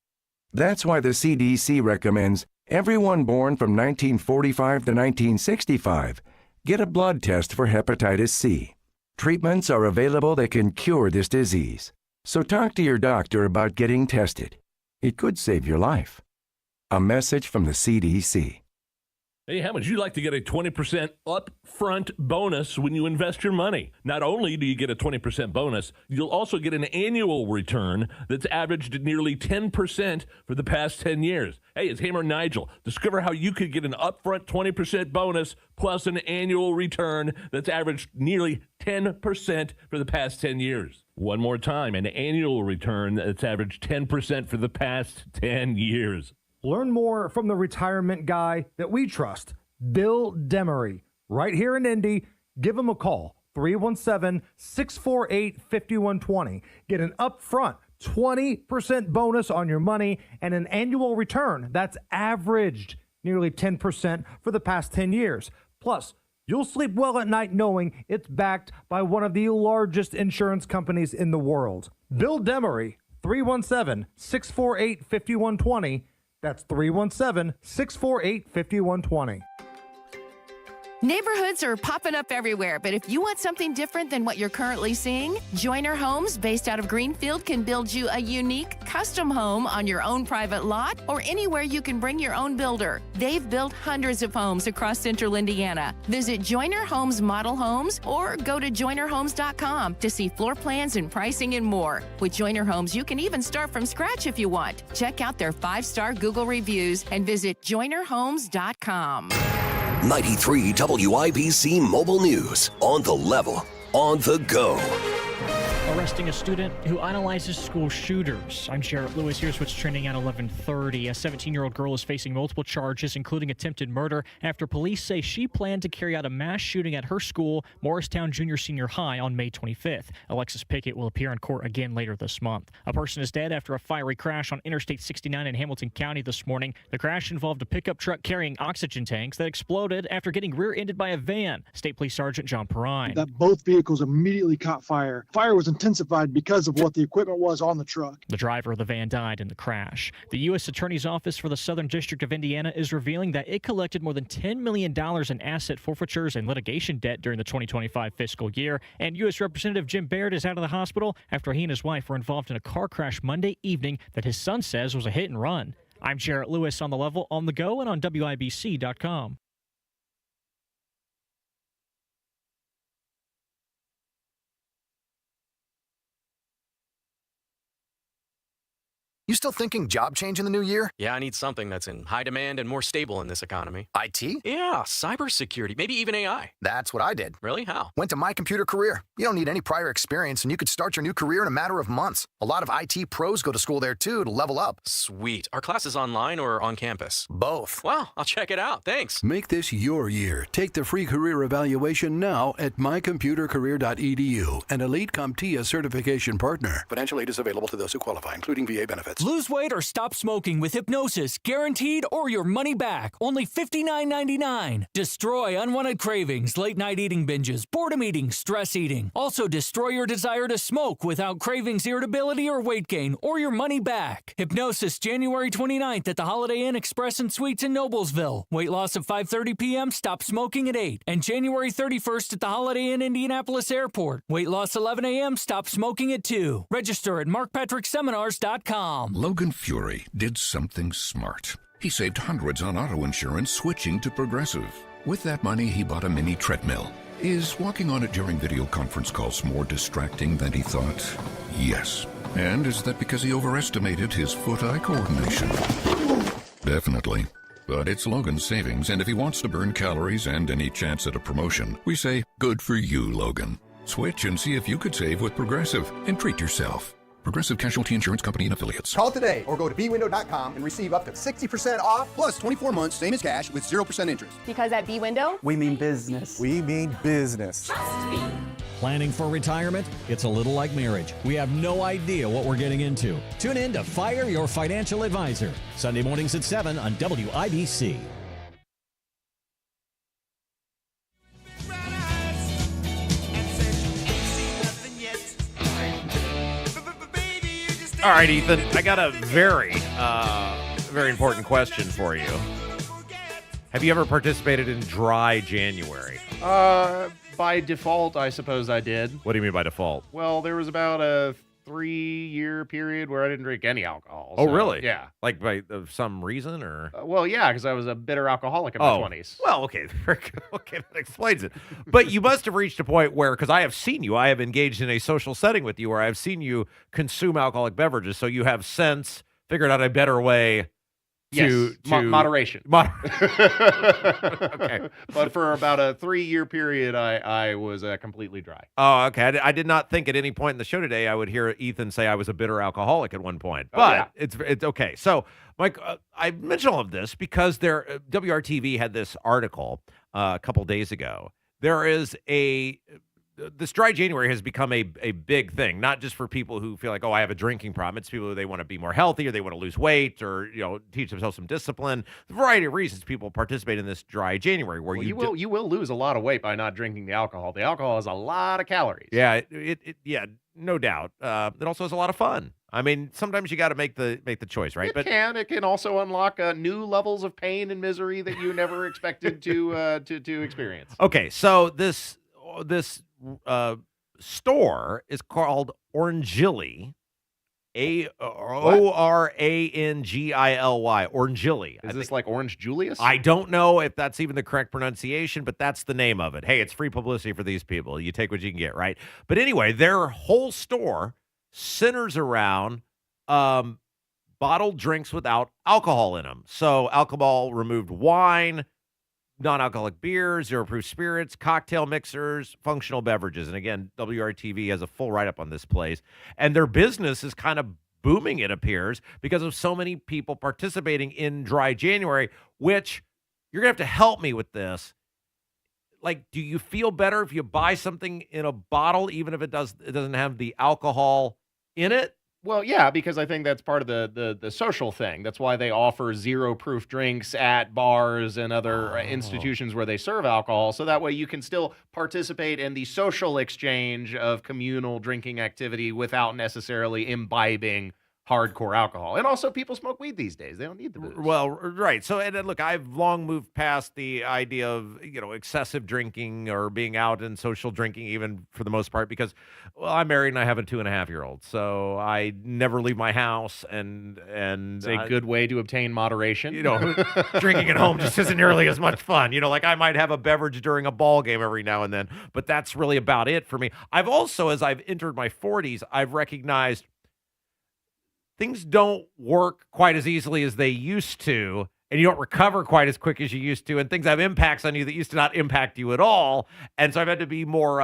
That's why the CDC recommends everyone born from 1945 to 1965 get a blood test for hepatitis C. Treatments are available that can cure this disease. So talk to your doctor about getting tested. It could save your life. A message from the CDC. Hey, how would you like to get a 20% upfront bonus when you invest your money? Not only do you get a 20% bonus, you'll also get an annual return that's averaged nearly 10% for the past 10 years. Hey, it's Hammer Nigel. Discover how you could get an upfront 20% bonus plus an annual return that's averaged nearly 10% for the past 10 years. One more time, an annual return that's averaged 10% for the past 10 years. Learn more from the retirement guy that we trust, Bill Demery, right here in Indy. Give him a call, 317-648-5120. Get an upfront 20% bonus on your money and an annual return that's averaged nearly 10% for the past 10 years. Plus, you'll sleep well at night knowing it's backed by one of the largest insurance companies in the world. Bill Demery, 317-648-5120. That's 317-648-5120. Neighborhoods are popping up everywhere, but if you want something different than what you're currently seeing, Joyner Homes, based out of Greenfield, can build you a unique, custom home on your own private lot or anywhere you can bring your own builder. They've built hundreds of homes across central Indiana. Visit Joyner Homes Model Homes or go to joynerhomes.com to see floor plans and pricing and more. With Joyner Homes, you can even start from scratch if you want. Check out their 5-star Google reviews and visit joynerhomes.com. 93 WIBC Mobile News. On the level, on the go. Arresting a student who idolizes school shooters. I'm Jarrett Lewis. Here's what's trending at 11:30. A 17-year-old girl is facing multiple charges, including attempted murder, after police say she planned to carry out a mass shooting at her school, Morristown Junior Senior High, on May 25th. Alexis Pickett will appear in court again later this month. A person is dead after a fiery crash on Interstate 69 in Hamilton County this morning. The crash involved a pickup truck carrying oxygen tanks that exploded after getting rear-ended by a van. State Police Sergeant John Perrine. That both vehicles immediately caught fire. Fire was intensified because of what the equipment was on the truck. The driver of the van died in the crash. The U.S. Attorney's Office for the Southern District of Indiana is revealing that it collected more than $10 million in asset forfeitures and litigation debt during the 2025 fiscal year. And U.S. Representative Jim Baird is out of the hospital after he and his wife were involved in a car crash Monday evening that his son says was a hit and run. I'm Jarrett Lewis, on the level, on the go, and on WIBC.com. You still thinking job change in the new year? Yeah, I need something that's in high demand and more stable in this economy. IT? Yeah, cybersecurity, maybe even AI. That's what I did. Really? How? Went to My Computer Career. You don't need any prior experience, and you could start your new career in a matter of months. A lot of IT pros go to school there, too, to level up. Sweet. Are classes online or on campus? Both. Wow, I'll check it out. Thanks. Make this your year. Take the free career evaluation now at mycomputercareer.edu, an elite CompTIA certification partner. Financial aid is available to those who qualify, including VA benefits. Lose weight or stop smoking with hypnosis, guaranteed or your money back. Only $59.99. Destroy unwanted cravings, late night eating binges, boredom eating, stress eating. Also destroy your desire to smoke without cravings, irritability, or weight gain, or your money back. Hypnosis January 29th at the Holiday Inn Express and Suites in Noblesville. Weight loss at 5:30 p.m., stop smoking at 8. And January 31st at the Holiday Inn Indianapolis Airport. Weight loss 11 a.m., stop smoking at 2. Register at markpatrickseminars.com. Logan Fury did something smart. He saved hundreds on auto insurance switching to Progressive. With that money, he bought a mini treadmill. Is walking on it during video conference calls more distracting than he thought? Yes. And is that because he overestimated his foot-eye coordination? Definitely. But it's Logan's savings, and if he wants to burn calories and any chance at a promotion, we say, good for you, Logan. Switch and see if you could save with Progressive and treat yourself. Progressive Casualty Insurance Company and Affiliates. Call today or go to bwindow.com and receive up to 60% off plus 24 months, same as cash, with 0% interest. Because at B-Window, we mean business. We mean business. Planning for retirement? It's a little like marriage. We have no idea what we're getting into. Tune in to Fire Your Financial Advisor, Sunday mornings at 7 on WIBC. All right, Ethan, I got a very important question for you. Have you ever participated in dry January? By default, I suppose I did. What do you mean by default? Well, there was about a 3-year period where I didn't drink any alcohol. Oh, so, really? Yeah. Like by some reason, or? Well, yeah, because I was a bitter alcoholic in my 20s. Well, okay. Okay, that explains it. But you must have reached a point where, because I have seen you, I have engaged in a social setting with you where I've seen you consume alcoholic beverages, so you have since figured out a better way to moderation. Okay. But for about a 3-year period, I was completely dry. Oh, okay. I did not think at any point in the show today I would hear Ethan say I was a bitter alcoholic at one point. But it's okay. So, Mike, I mention all of this because WRTV had this article a couple days ago. There is this dry January has become a big thing, not just for people who feel like, oh, I have a drinking problem. It's people who they want to be more healthy or they want to lose weight or, teach themselves some discipline. A variety of reasons people participate in this dry January where you will lose a lot of weight by not drinking the alcohol. The alcohol has a lot of calories. Yeah, yeah, no doubt. It also has a lot of fun. I mean, sometimes you got to make the choice, right? It can also unlock new levels of pain and misery that you never expected to experience. Okay, so this store is called Orangilly, Orangily, Orangilly. Is this like Orange Julius? I don't know if that's even the correct pronunciation, but that's the name of it. Hey, it's free publicity for these people. You take what you can get, right? But anyway, their whole store centers around bottled drinks without alcohol in them. So alcohol removed wine, non-alcoholic beer, zero-proof spirits, cocktail mixers, functional beverages. And again, WRTV has a full write-up on this place. And their business is kind of booming, it appears, because of so many people participating in Dry January, which you're going to have to help me with this. Like, do you feel better if you buy something in a bottle, even if it doesn't have the alcohol in it? Well, yeah, because I think that's part of the social thing. That's why they offer zero-proof drinks at bars and other institutions where they serve alcohol, so that way you can still participate in the social exchange of communal drinking activity without necessarily imbibing hardcore alcohol. And also, people smoke weed these days. They don't need the booze. Well, right. So, and then, look, I've long moved past the idea of, excessive drinking or being out and social drinking, even for the most part, because, well, I'm married and I have a 2.5-year-old. So I never leave my house. And it's a good way to obtain moderation. Drinking at home just isn't nearly as much fun. Like I might have a beverage during a ball game every now and then, but that's really about it for me. I've also, as I've entered my 40s, I've recognized things don't work quite as easily as they used to, and you don't recover quite as quick as you used to, and things have impacts on you that used to not impact you at all. And so I've had to be more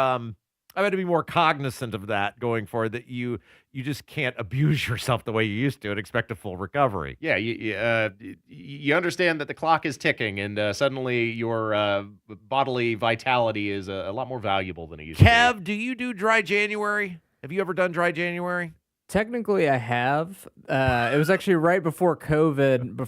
cognizant of that going forward, that you just can't abuse yourself the way you used to and expect a full recovery. Yeah, you understand that the clock is ticking, and suddenly your bodily vitality is a lot more valuable than it used to be. Kev, do you do Dry January? Have you ever done Dry January? Technically, I have. It was actually right before COVID.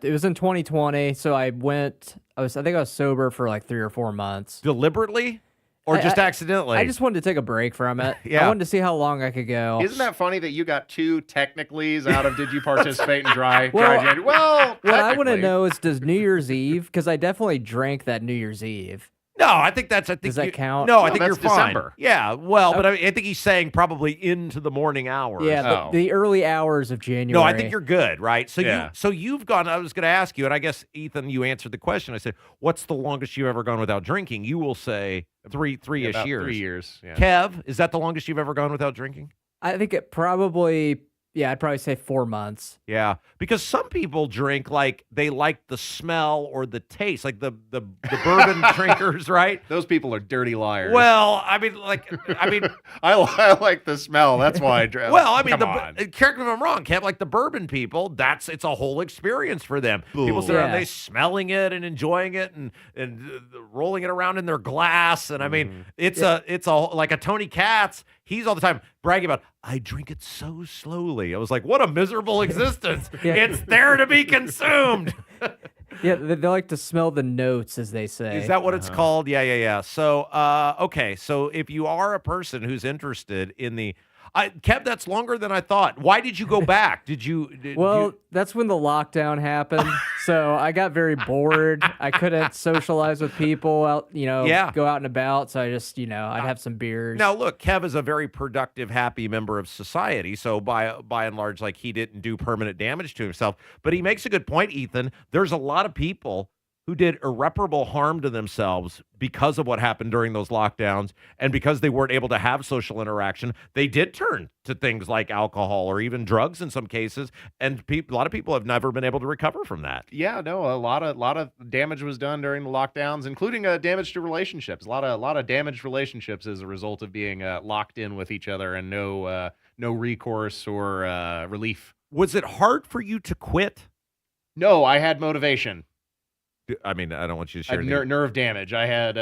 It was in 2020. So I think I was sober for like 3 or 4 months. Deliberately, or just accidentally? I just wanted to take a break from it. Yeah. I wanted to see how long I could go. Isn't that funny that you got 2 technicallys out of did you participate in dry January? Well, what I want to know is, does New Year's Eve? Because I definitely drank that New Year's Eve. No, I think does that count? No, I think you're fine. December. Yeah, well, but I think he's saying probably into the morning hours. Yeah, the early hours of January. No, I think you're good, right? So Yeah. you've gone. I was going to ask you, and I guess Ethan, you answered the question. I said, "What's the longest you've ever gone without drinking?" You will say three-ish about years. 3 years. Yeah. Kev, is that the longest you've ever gone without drinking? I think it probably. Yeah, I'd probably say 4 months. Yeah, because some people drink like they like the smell or the taste, like the bourbon drinkers, right? Those people are dirty liars. Well, I mean, I like the smell. That's why I drink. Well, I mean, come on. correct me if I'm wrong, Kev. Like the bourbon people, it's a whole experience for them. People sit around, they smelling it and enjoying it and rolling it around in their glass, and I mean, it's like a Tony Katz. He's all the time bragging about, I drink it so slowly. I was like, what a miserable existence. It's there to be consumed. Yeah, they like to smell the notes, as they say. Is that what it's called? Yeah. So, okay. So if you are a person who's interested in the, Kev, that's longer than I thought. Why did you go back? That's when the lockdown happened. So I got very bored. I couldn't socialize with people out, go out and about. So I just, I'd have some beers. Now, look, Kev is a very productive, happy member of society. So by and large, like, he didn't do permanent damage to himself. But he makes a good point, Ethan. There's a lot of people who did irreparable harm to themselves because of what happened during those lockdowns, and because they weren't able to have social interaction. They did turn to things like alcohol or even drugs in some cases, and a lot of people have never been able to recover from that. Yeah, no, a lot of damage was done during the lockdowns, including damage to relationships. A lot of damaged relationships as a result of being locked in with each other and no recourse or relief. Was it hard for you to quit? No, I had motivation. I mean, I don't want you to share nerve damage. I had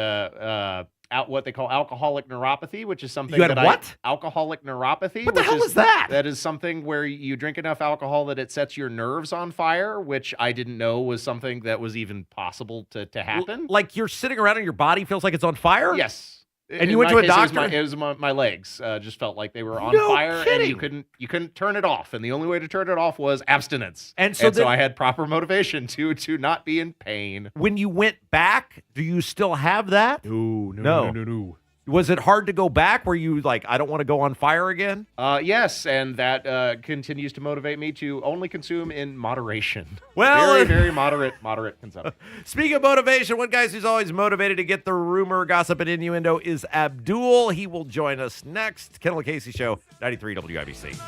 what they call alcoholic neuropathy, which is something You had that what? alcoholic neuropathy. What the hell is that? That is something where you drink enough alcohol that it sets your nerves on fire, which I didn't know was something that was even possible to happen. Like you're sitting around and your body feels like it's on fire? Yes. And you went to a doctor? It was my legs. Just felt like they were on No fire, kidding. and you couldn't turn it off. And the only way to turn it off was abstinence. And so I had proper motivation to not be in pain. When you went back, do you still have that? No. Was it hard to go back? Were you like, I don't want to go on fire again? Yes, and that continues to motivate me to only consume in moderation. Well, very, very moderate consumption. Speaking of motivation, one guy who's always motivated to get the rumor, gossip, and innuendo is Abdul. He will join us next. Kendall Casey Show, 93 WIBC.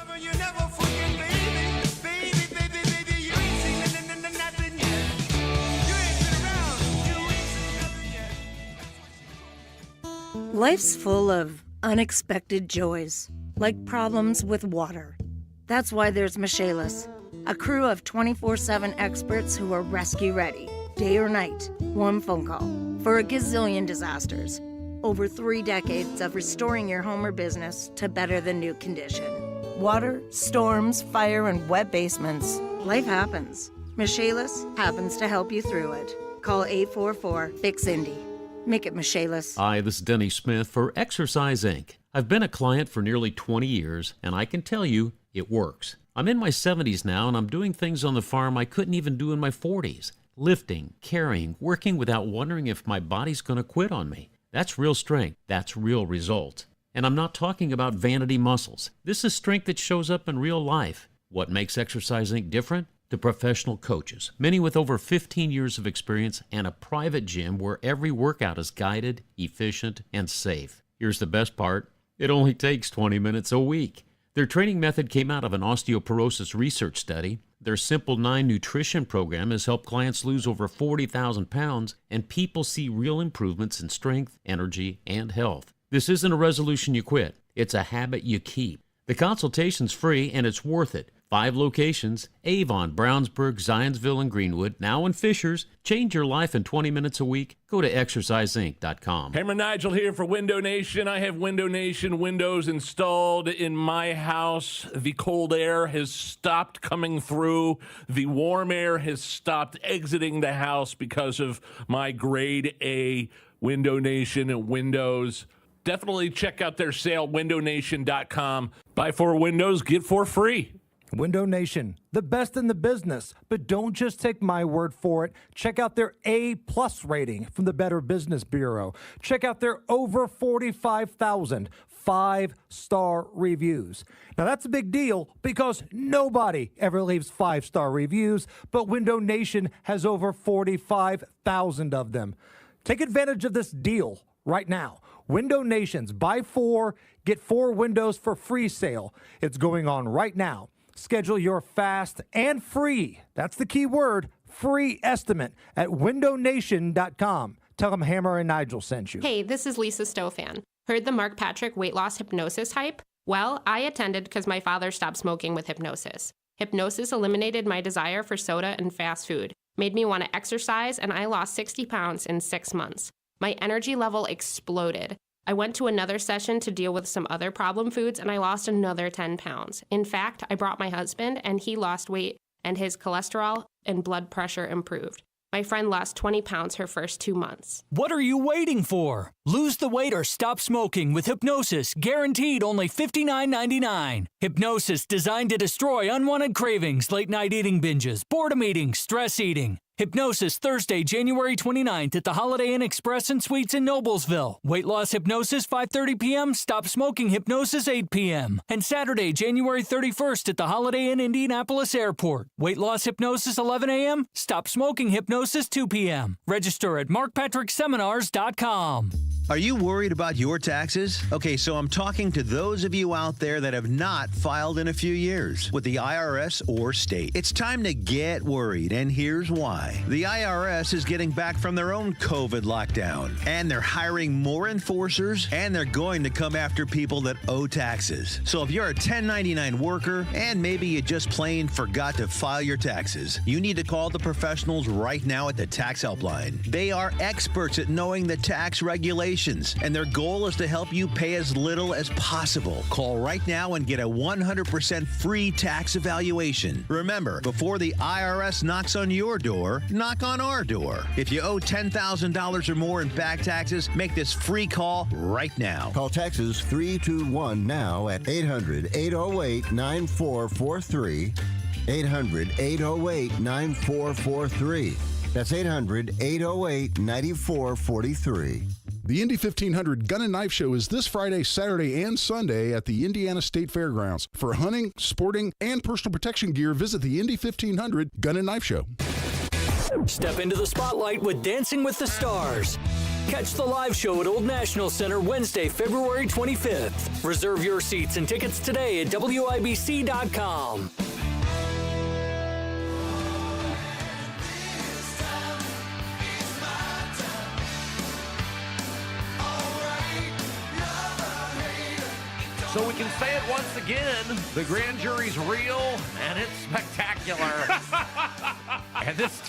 Life's full of unexpected joys, like problems with water. That's why there's Michaelis, a crew of 24/7 experts who are rescue ready, day or night, one phone call, for a gazillion disasters. Over 3 decades of restoring your home or business to better than new condition. Water, storms, fire, and wet basements. Life happens. Michaelis happens to help you through it. Call 844-FIX-INDY. Make it Michaelis. Hi, this is Denny Smith for Exercise Inc. I've been a client for nearly 20 years, and I can tell you it works. I'm in my 70s now, and I'm doing things on the farm I couldn't even do in my 40s. Lifting, carrying, working without wondering if my body's going to quit on me. That's real strength. That's real result. And I'm not talking about vanity muscles. This is strength that shows up in real life. What makes Exercise Inc. different? The professional coaches, many with over 15 years of experience and a private gym where every workout is guided, efficient, and safe. Here's the best part. It only takes 20 minutes a week. Their training method came out of an osteoporosis research study. Their Simple 9 nutrition program has helped clients lose over 40,000 pounds, and people see real improvements in strength, energy, and health. This isn't a resolution you quit. It's a habit you keep. The consultation's free, and it's worth it. 5 locations, Avon, Brownsburg, Zionsville, and Greenwood, now in Fishers. Change your life in 20 minutes a week. Go to exerciseinc.com. Hammer Nigel here for Window Nation. I have Window Nation windows installed in my house. The cold air has stopped coming through. The warm air has stopped exiting the house because of my grade A Window Nation windows. Definitely check out their sale, windownation.com. Buy 4 windows, get 4 free. Window Nation, the best in the business. But don't just take my word for it. Check out their A+ rating from the Better Business Bureau. Check out their over 45,000 5-star reviews. Now, that's a big deal because nobody ever leaves 5-star reviews, but Window Nation has over 45,000 of them. Take advantage of this deal right now. Window Nation's buy 4, get 4 windows for free sale. It's going on right now. Schedule your fast and free, that's the key word, free estimate at windownation.com. Tell them Hammer and Nigel sent you. Hey, this is Lisa Stofan. Heard the Mark Patrick weight loss hypnosis hype? Well, I attended because my father stopped smoking with hypnosis. Hypnosis eliminated my desire for soda and fast food, made me want to exercise, and I lost 60 pounds in 6 months. My energy level exploded. I went to another session to deal with some other problem foods, and I lost another 10 pounds. In fact, I brought my husband, and he lost weight, and his cholesterol and blood pressure improved. My friend lost 20 pounds her first 2 months. What are you waiting for? Lose the weight or stop smoking with Hypnosis, guaranteed only $59.99. Hypnosis designed to destroy unwanted cravings, late-night eating binges, boredom eating, stress eating. Hypnosis Thursday, January 29th at the Holiday Inn Express and Suites in Noblesville. Weight loss hypnosis 5:30 p.m. Stop smoking hypnosis 8 p.m. And Saturday, January 31st at the Holiday Inn Indianapolis Airport. Weight loss hypnosis 11 a.m. Stop smoking hypnosis 2 p.m. Register at markpatrickseminars.com. Are you worried about your taxes? Okay, so I'm talking to those of you out there that have not filed in a few years with the IRS or state. It's time to get worried, and here's why. The IRS is getting back from their own COVID lockdown, and they're hiring more enforcers, and they're going to come after people that owe taxes. So if you're a 1099 worker, and maybe you just plain forgot to file your taxes, you need to call the professionals right now at the Tax Helpline. They are experts at knowing the tax regulations Evaluations, and their goal is to help you pay as little as possible. Call right now and get a 100% free tax evaluation. Remember, before the IRS knocks on your door, knock on our door. If you owe $10,000 or more in back taxes, make this free call right now. Call Texas 321 now at 800-808-9443. 800-808-9443. That's 800-808-9443. The Indy 1500 Gun and Knife Show is this Friday, Saturday, and Sunday at the Indiana State Fairgrounds. For hunting, sporting, and personal protection gear, visit the Indy 1500 Gun and Knife Show. Step into the spotlight with Dancing with the Stars. Catch the live show at Old National Center Wednesday, February 25th. Reserve your seats and tickets today at WIBC.com. So we can say it once again, the grand jury's real and it's spectacular. And this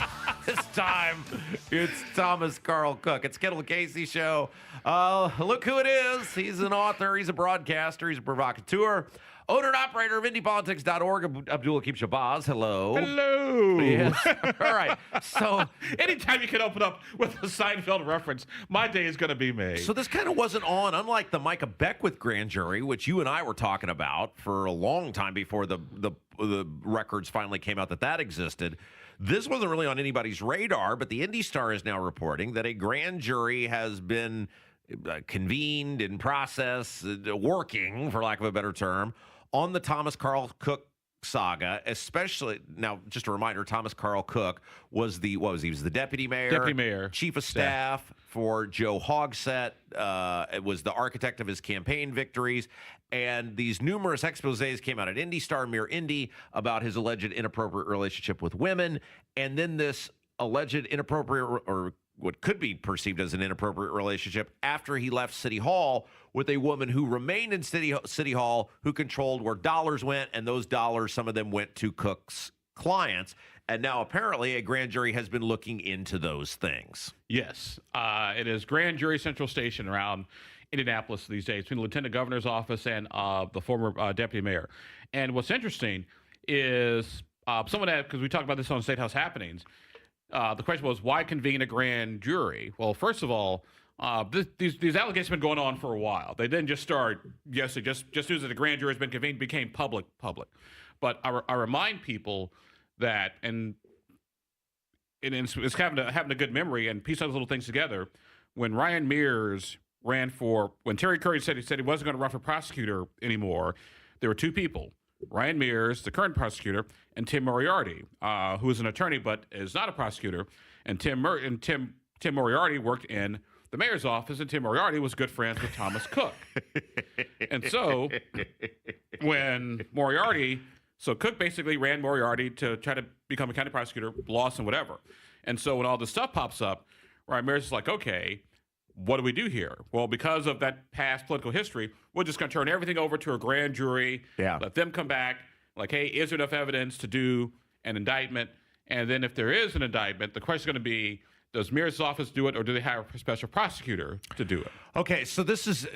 time, it's Thomas Carl Cook. It's Kendall Casey show. Look who it is. He's an author, he's a broadcaster, he's a provocateur. Owner and operator of IndyPolitics.org, Abdul-Hakim Shabazz. Hello. Hello. Yes. All right. So anytime you can open up with a Seinfeld reference, my day is going to be made. So this kind of wasn't on, unlike the Micah Beckwith grand jury, which you and I were talking about for a long time before the records finally came out that existed. This wasn't really on anybody's radar, but the Indy Star is now reporting that a grand jury has been convened in process, working, for lack of a better term, on the Thomas Carl Cook saga, especially now. Just a reminder: Thomas Carl Cook was he was the deputy mayor, chief of staff for Joe Hogsett. It was the architect of his campaign victories, and these numerous exposés came out at Indy Star, Mirror Indy, about his alleged inappropriate relationship with women, and then this alleged inappropriate or what could be perceived as an inappropriate relationship after he left City Hall with a woman who remained in City Hall, who controlled where dollars went, and those dollars, some of them went to Cook's clients. And now apparently a grand jury has been looking into those things. Yes. It is Grand Jury Central Station around Indianapolis these days, between the Lieutenant Governor's office and the former deputy mayor. And what's interesting is someone that, because we talked about this on State House Happenings, the question was, why convene a grand jury? Well, first of all, these allegations have been going on for a while. They didn't just start yesterday. Just as the grand jury has been convened, became public. But I remind people that, and it's having a good memory and piece those little things together. When Ryan Mears when Terry Curry said he wasn't going to run for prosecutor anymore, there were two people. Ryan Mears, the current prosecutor, and Tim Moriarty, who is an attorney but is not a prosecutor. And Tim Moriarty worked in the mayor's office, and Tim Moriarty was good friends with Thomas Cook. And so when Cook basically ran Moriarty to try to become a county prosecutor, lost and whatever. And so when all this stuff pops up, Ryan Mears is like, okay, what do we do here? Well, because of that past political history, we're just going to turn everything over to a grand jury, let them come back, like, hey, is there enough evidence to do an indictment? And then if there is an indictment, the question is going to be, does Mears' office do it, or do they hire a special prosecutor to do it? Okay, so this is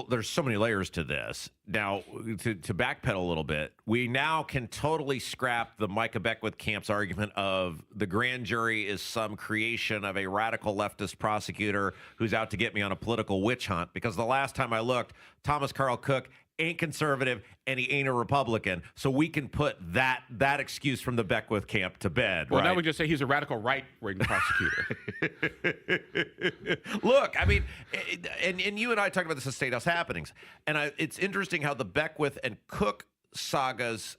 there's so many layers to this. Now, to backpedal a little bit, we now can totally scrap the Micah Beckwith camp's argument of the grand jury is some creation of a radical leftist prosecutor who's out to get me on a political witch hunt, because the last time I looked, Thomas Carl Cook ain't conservative and he ain't a Republican. So we can put that excuse from the Beckwith camp to bed. Well, right? now we just say he's a radical right-wing prosecutor. Look, I mean, and you and I talked about this at State House Happenings, and it's interesting how the Beckwith and Cook sagas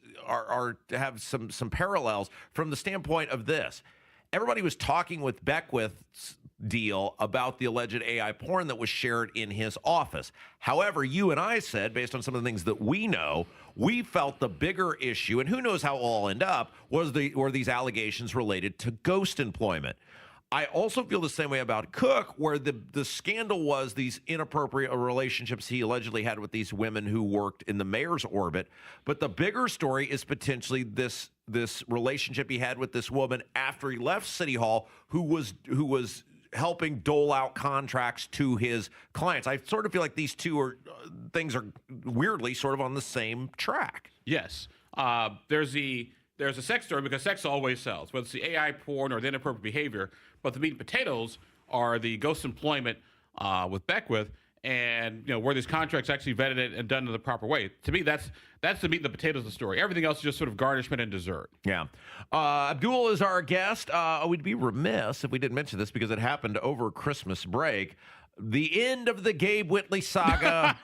have some parallels from the standpoint of this. Everybody was talking with Beckwith's deal about the alleged AI porn that was shared in his office. However, you and I said, based on some of the things that we know, we felt the bigger issue, and who knows how it'll all end up, were these allegations related to ghost employment. I also feel the same way about Cook, where the scandal was these inappropriate relationships he allegedly had with these women who worked in the mayor's orbit. But the bigger story is potentially this relationship he had with this woman after he left City Hall, who was helping dole out contracts to his clients. I sort of feel like these two things are weirdly sort of on the same track. Yes. There's a sex story because sex always sells, whether it's the AI porn or the inappropriate behavior. But the meat and potatoes are the ghost employment with Beckwith, and where these contracts actually vetted and done in the proper way. To me, that's the meat and the potatoes of the story. Everything else is just sort of garnishment and dessert. Yeah. Abdul is our guest. We'd be remiss if we didn't mention this because it happened over Christmas break. The end of the Gabe Whitley saga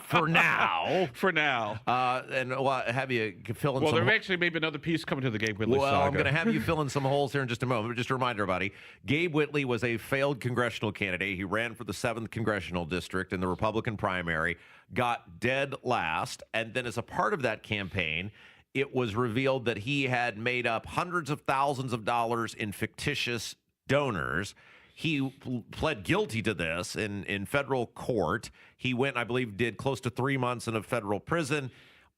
for now. For now. And have you fill in some... Well, there actually may be another piece coming to the Gabe Whitley saga. Well, I'm going to have you fill in some holes here in just a moment. But just a reminder, everybody, Gabe Whitley was a failed congressional candidate. He ran for the 7th Congressional District in the Republican primary, got dead last, and then as a part of that campaign, it was revealed that he had made up hundreds of thousands of dollars in fictitious donors. He pled guilty to this in federal court. He went, I believe, did close to 3 months in a federal prison.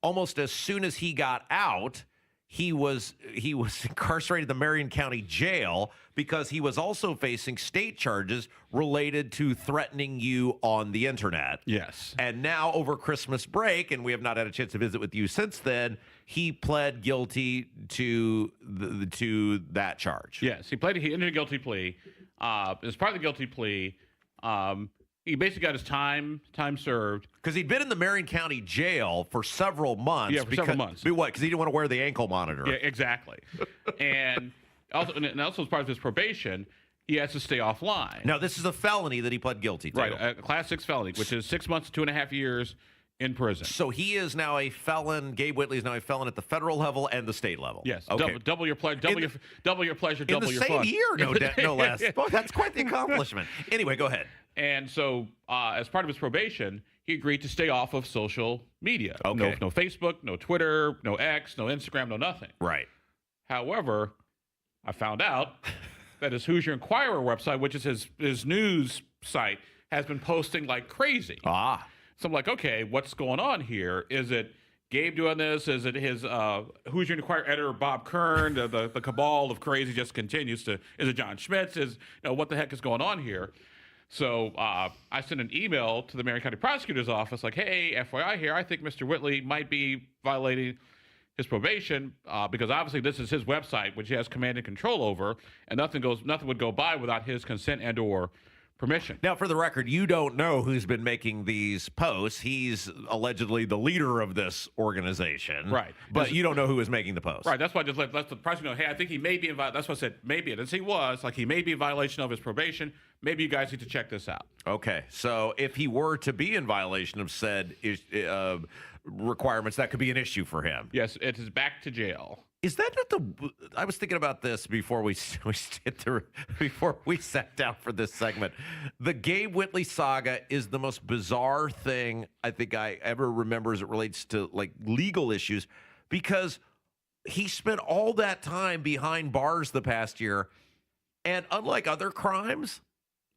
Almost as soon as he got out, he was incarcerated in the Marion County Jail because he was also facing state charges related to threatening you on the internet. Yes. And now over Christmas break, and we have not had a chance to visit with you since then, he pled guilty to that charge. Yes, he entered a guilty plea. As part of the guilty plea, he basically got his time served. Because he'd been in the Marion County Jail for several months. Yeah, for several months. What? Because he didn't want to wear the ankle monitor. Yeah, exactly. and also as part of his probation, he has to stay offline. Now, this is a felony that he pled guilty to. Right, a Class 6 felony, which is 6 months to 2.5 years in prison. So he is now a felon. Gabe Whitley is now a felon at the federal level and the state level. Yes. Okay. Double your pleasure, double your pleasure, double your fun. In the same year, no less. Well, that's quite the accomplishment. Anyway, go ahead. And so, as part of his probation, he agreed to stay off of social media. Okay. No Facebook, no Twitter, no X, no Instagram, no nothing. Right. However, I found out that his Hoosier Inquirer website, which is his news site, has been posting like crazy. So I'm like, okay, what's going on here? Is it Gabe doing this? Is it his Hoosier Inquirer editor Bob Kern? The cabal of crazy just continues to. Is it John Schmitz? What the heck is going on here? So I sent an email to the Marion County Prosecutor's Office, like, hey, FYI here, I think Mr. Whitley might be violating his probation because obviously this is his website, which he has command and control over, and nothing would go by without his consent and/or permission. Now, for the record, you don't know who's been making these posts. He's allegedly the leader of this organization. Right. But you don't know who is making the posts. Right. That's why I just let the prosecutor know, hey, I think he may be in violation. That's why I said maybe. And he was. Like, he may be in violation of his probation. Maybe you guys need to check this out. Okay. So if he were to be in violation of said requirements, that could be an issue for him. Yes. It is back to jail. Is that not I was thinking about this before we sat down for this segment. The Gabe Whitley saga is the most bizarre thing I think I ever remember as it relates to like legal issues, because he spent all that time behind bars the past year, and unlike other crimes,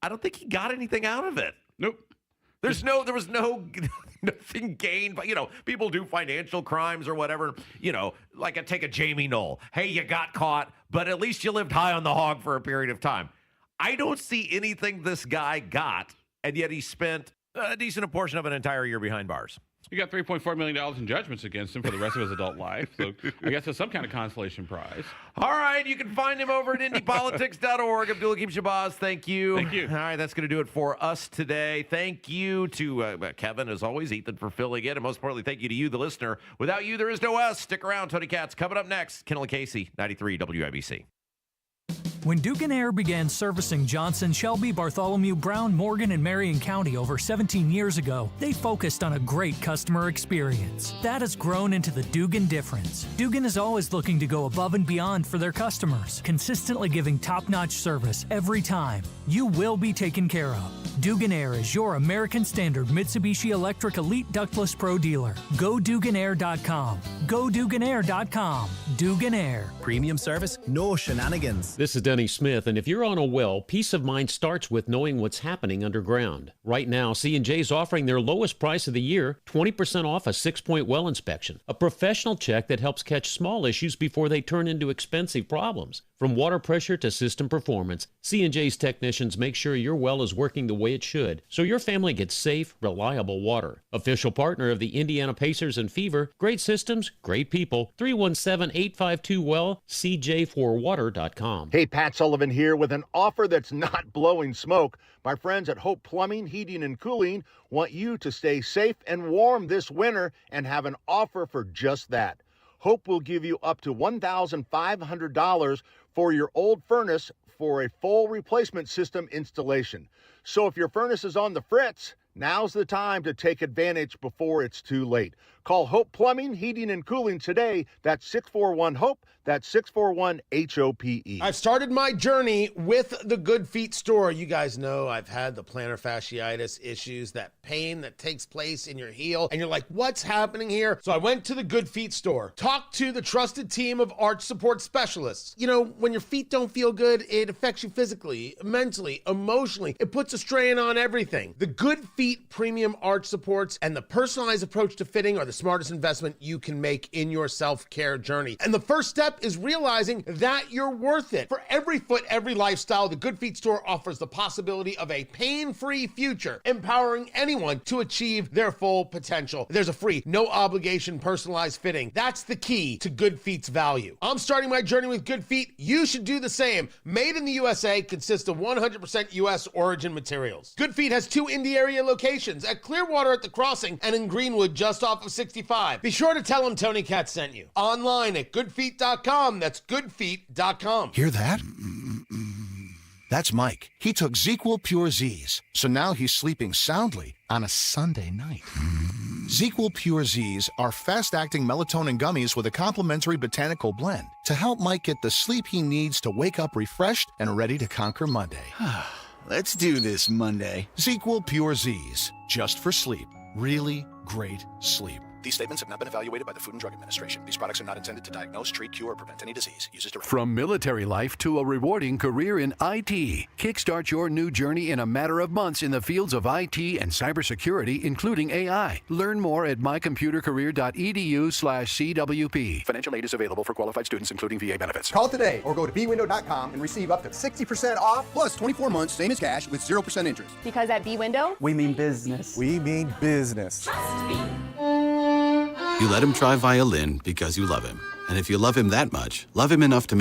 I don't think he got anything out of it. Nope. There was nothing gained, but people do financial crimes or whatever. Like take a Jamie Knoll. Hey, you got caught, but at least you lived high on the hog for a period of time. I don't see anything this guy got, and yet he spent a decent portion of an entire year behind bars. You got $3.4 million in judgments against him for the rest of his adult life. So I guess it's some kind of consolation prize. All right. You can find him over at IndyPolitics.org. Abdul Hakim Shabazz, thank you. Thank you. All right. That's going to do it for us today. Thank you to Kevin, as always, Ethan for filling in. And most importantly, thank you to you, the listener. Without you, there is no us. Stick around. Tony Katz coming up next. Kendall Casey, 93 WIBC. When Dugan Air began servicing Johnson, Shelby, Bartholomew, Brown, Morgan, and Marion County over 17 years ago, they focused on a great customer experience. That has grown into the Dugan difference. Dugan is always looking to go above and beyond for their customers, consistently giving top-notch service every time. You will be taken care of. Dugan Air is your American Standard Mitsubishi Electric Elite Ductless Pro dealer. Go DuganAir.com. Go DuganAir.com. Dugan Air. Premium service, no shenanigans. This is Denny Smith, and if you're on a well, peace of mind starts with knowing what's happening underground. Right now, C&J's offering their lowest price of the year, 20% off a 6-point well inspection, a professional check that helps catch small issues before they turn into expensive problems. From water pressure to system performance, C&J's technicians make sure your well is working the way it should, so your family gets safe, reliable water. Official partner of the Indiana Pacers and Fever, great systems, great people. 317-852-WELL, cj4water.com. Hey, Pat Sullivan here with an offer that's not blowing smoke. My friends at Hope Plumbing, Heating, and Cooling want you to stay safe and warm this winter and have an offer for just that. Hope will give you up to $1,500 for your old furnace for a full replacement system installation. So if your furnace is on the fritz, now's the time to take advantage before it's too late. Call Hope Plumbing, Heating, and Cooling today. That's 641-HOPE. That's 641-HOPE. I've started my journey with the Good Feet store. You guys know I've had the plantar fasciitis issues, that pain that takes place in your heel, and you're like, what's happening here? So I went to the Good Feet store, talked to the trusted team of arch support specialists. You know, when your feet don't feel good, it affects you physically, mentally, emotionally. It puts a strain on everything. The Good Feet premium arch supports and the personalized approach to fitting are the smartest investment you can make in your self-care journey. And the first step is realizing that you're worth it. For every foot, every lifestyle, the Good Feet store offers the possibility of a pain-free future, empowering anyone to achieve their full potential. There's a free, no obligation personalized fitting. That's the key to Good Feet's value. I'm starting my journey with Good Feet. You should do the same. Made in the USA, consists of 100% US origin materials. Good Feet has 2 Indy area locations, at Clearwater at the Crossing and in Greenwood just off of 65. Be sure to tell them Tony Katz sent you. Online at goodfeet.com. That's goodfeet.com. Hear that? That's Mike. He took ZQL Pure Z's, so now he's sleeping soundly on a Sunday night. ZQL Pure Z's are fast-acting melatonin gummies with a complementary botanical blend to help Mike get the sleep he needs to wake up refreshed and ready to conquer Monday. Let's do this Monday. ZQL Pure Z's, just for sleep. Really great sleep. These statements have not been evaluated by the Food and Drug Administration. These products are not intended to diagnose, treat, cure, or prevent any disease. Use as directed. From military life to a rewarding career in IT, kickstart your new journey in a matter of months in the fields of IT and cybersecurity, including AI. Learn more at mycomputercareer.edu/CWP. Financial aid is available for qualified students, including VA benefits. Call today or go to bwindow.com and receive up to 60% off plus 24 months, same as cash with 0% interest. Because at B-Window, We mean business. We mean business. You let him try violin because you love him. And if you love him that much, love him enough to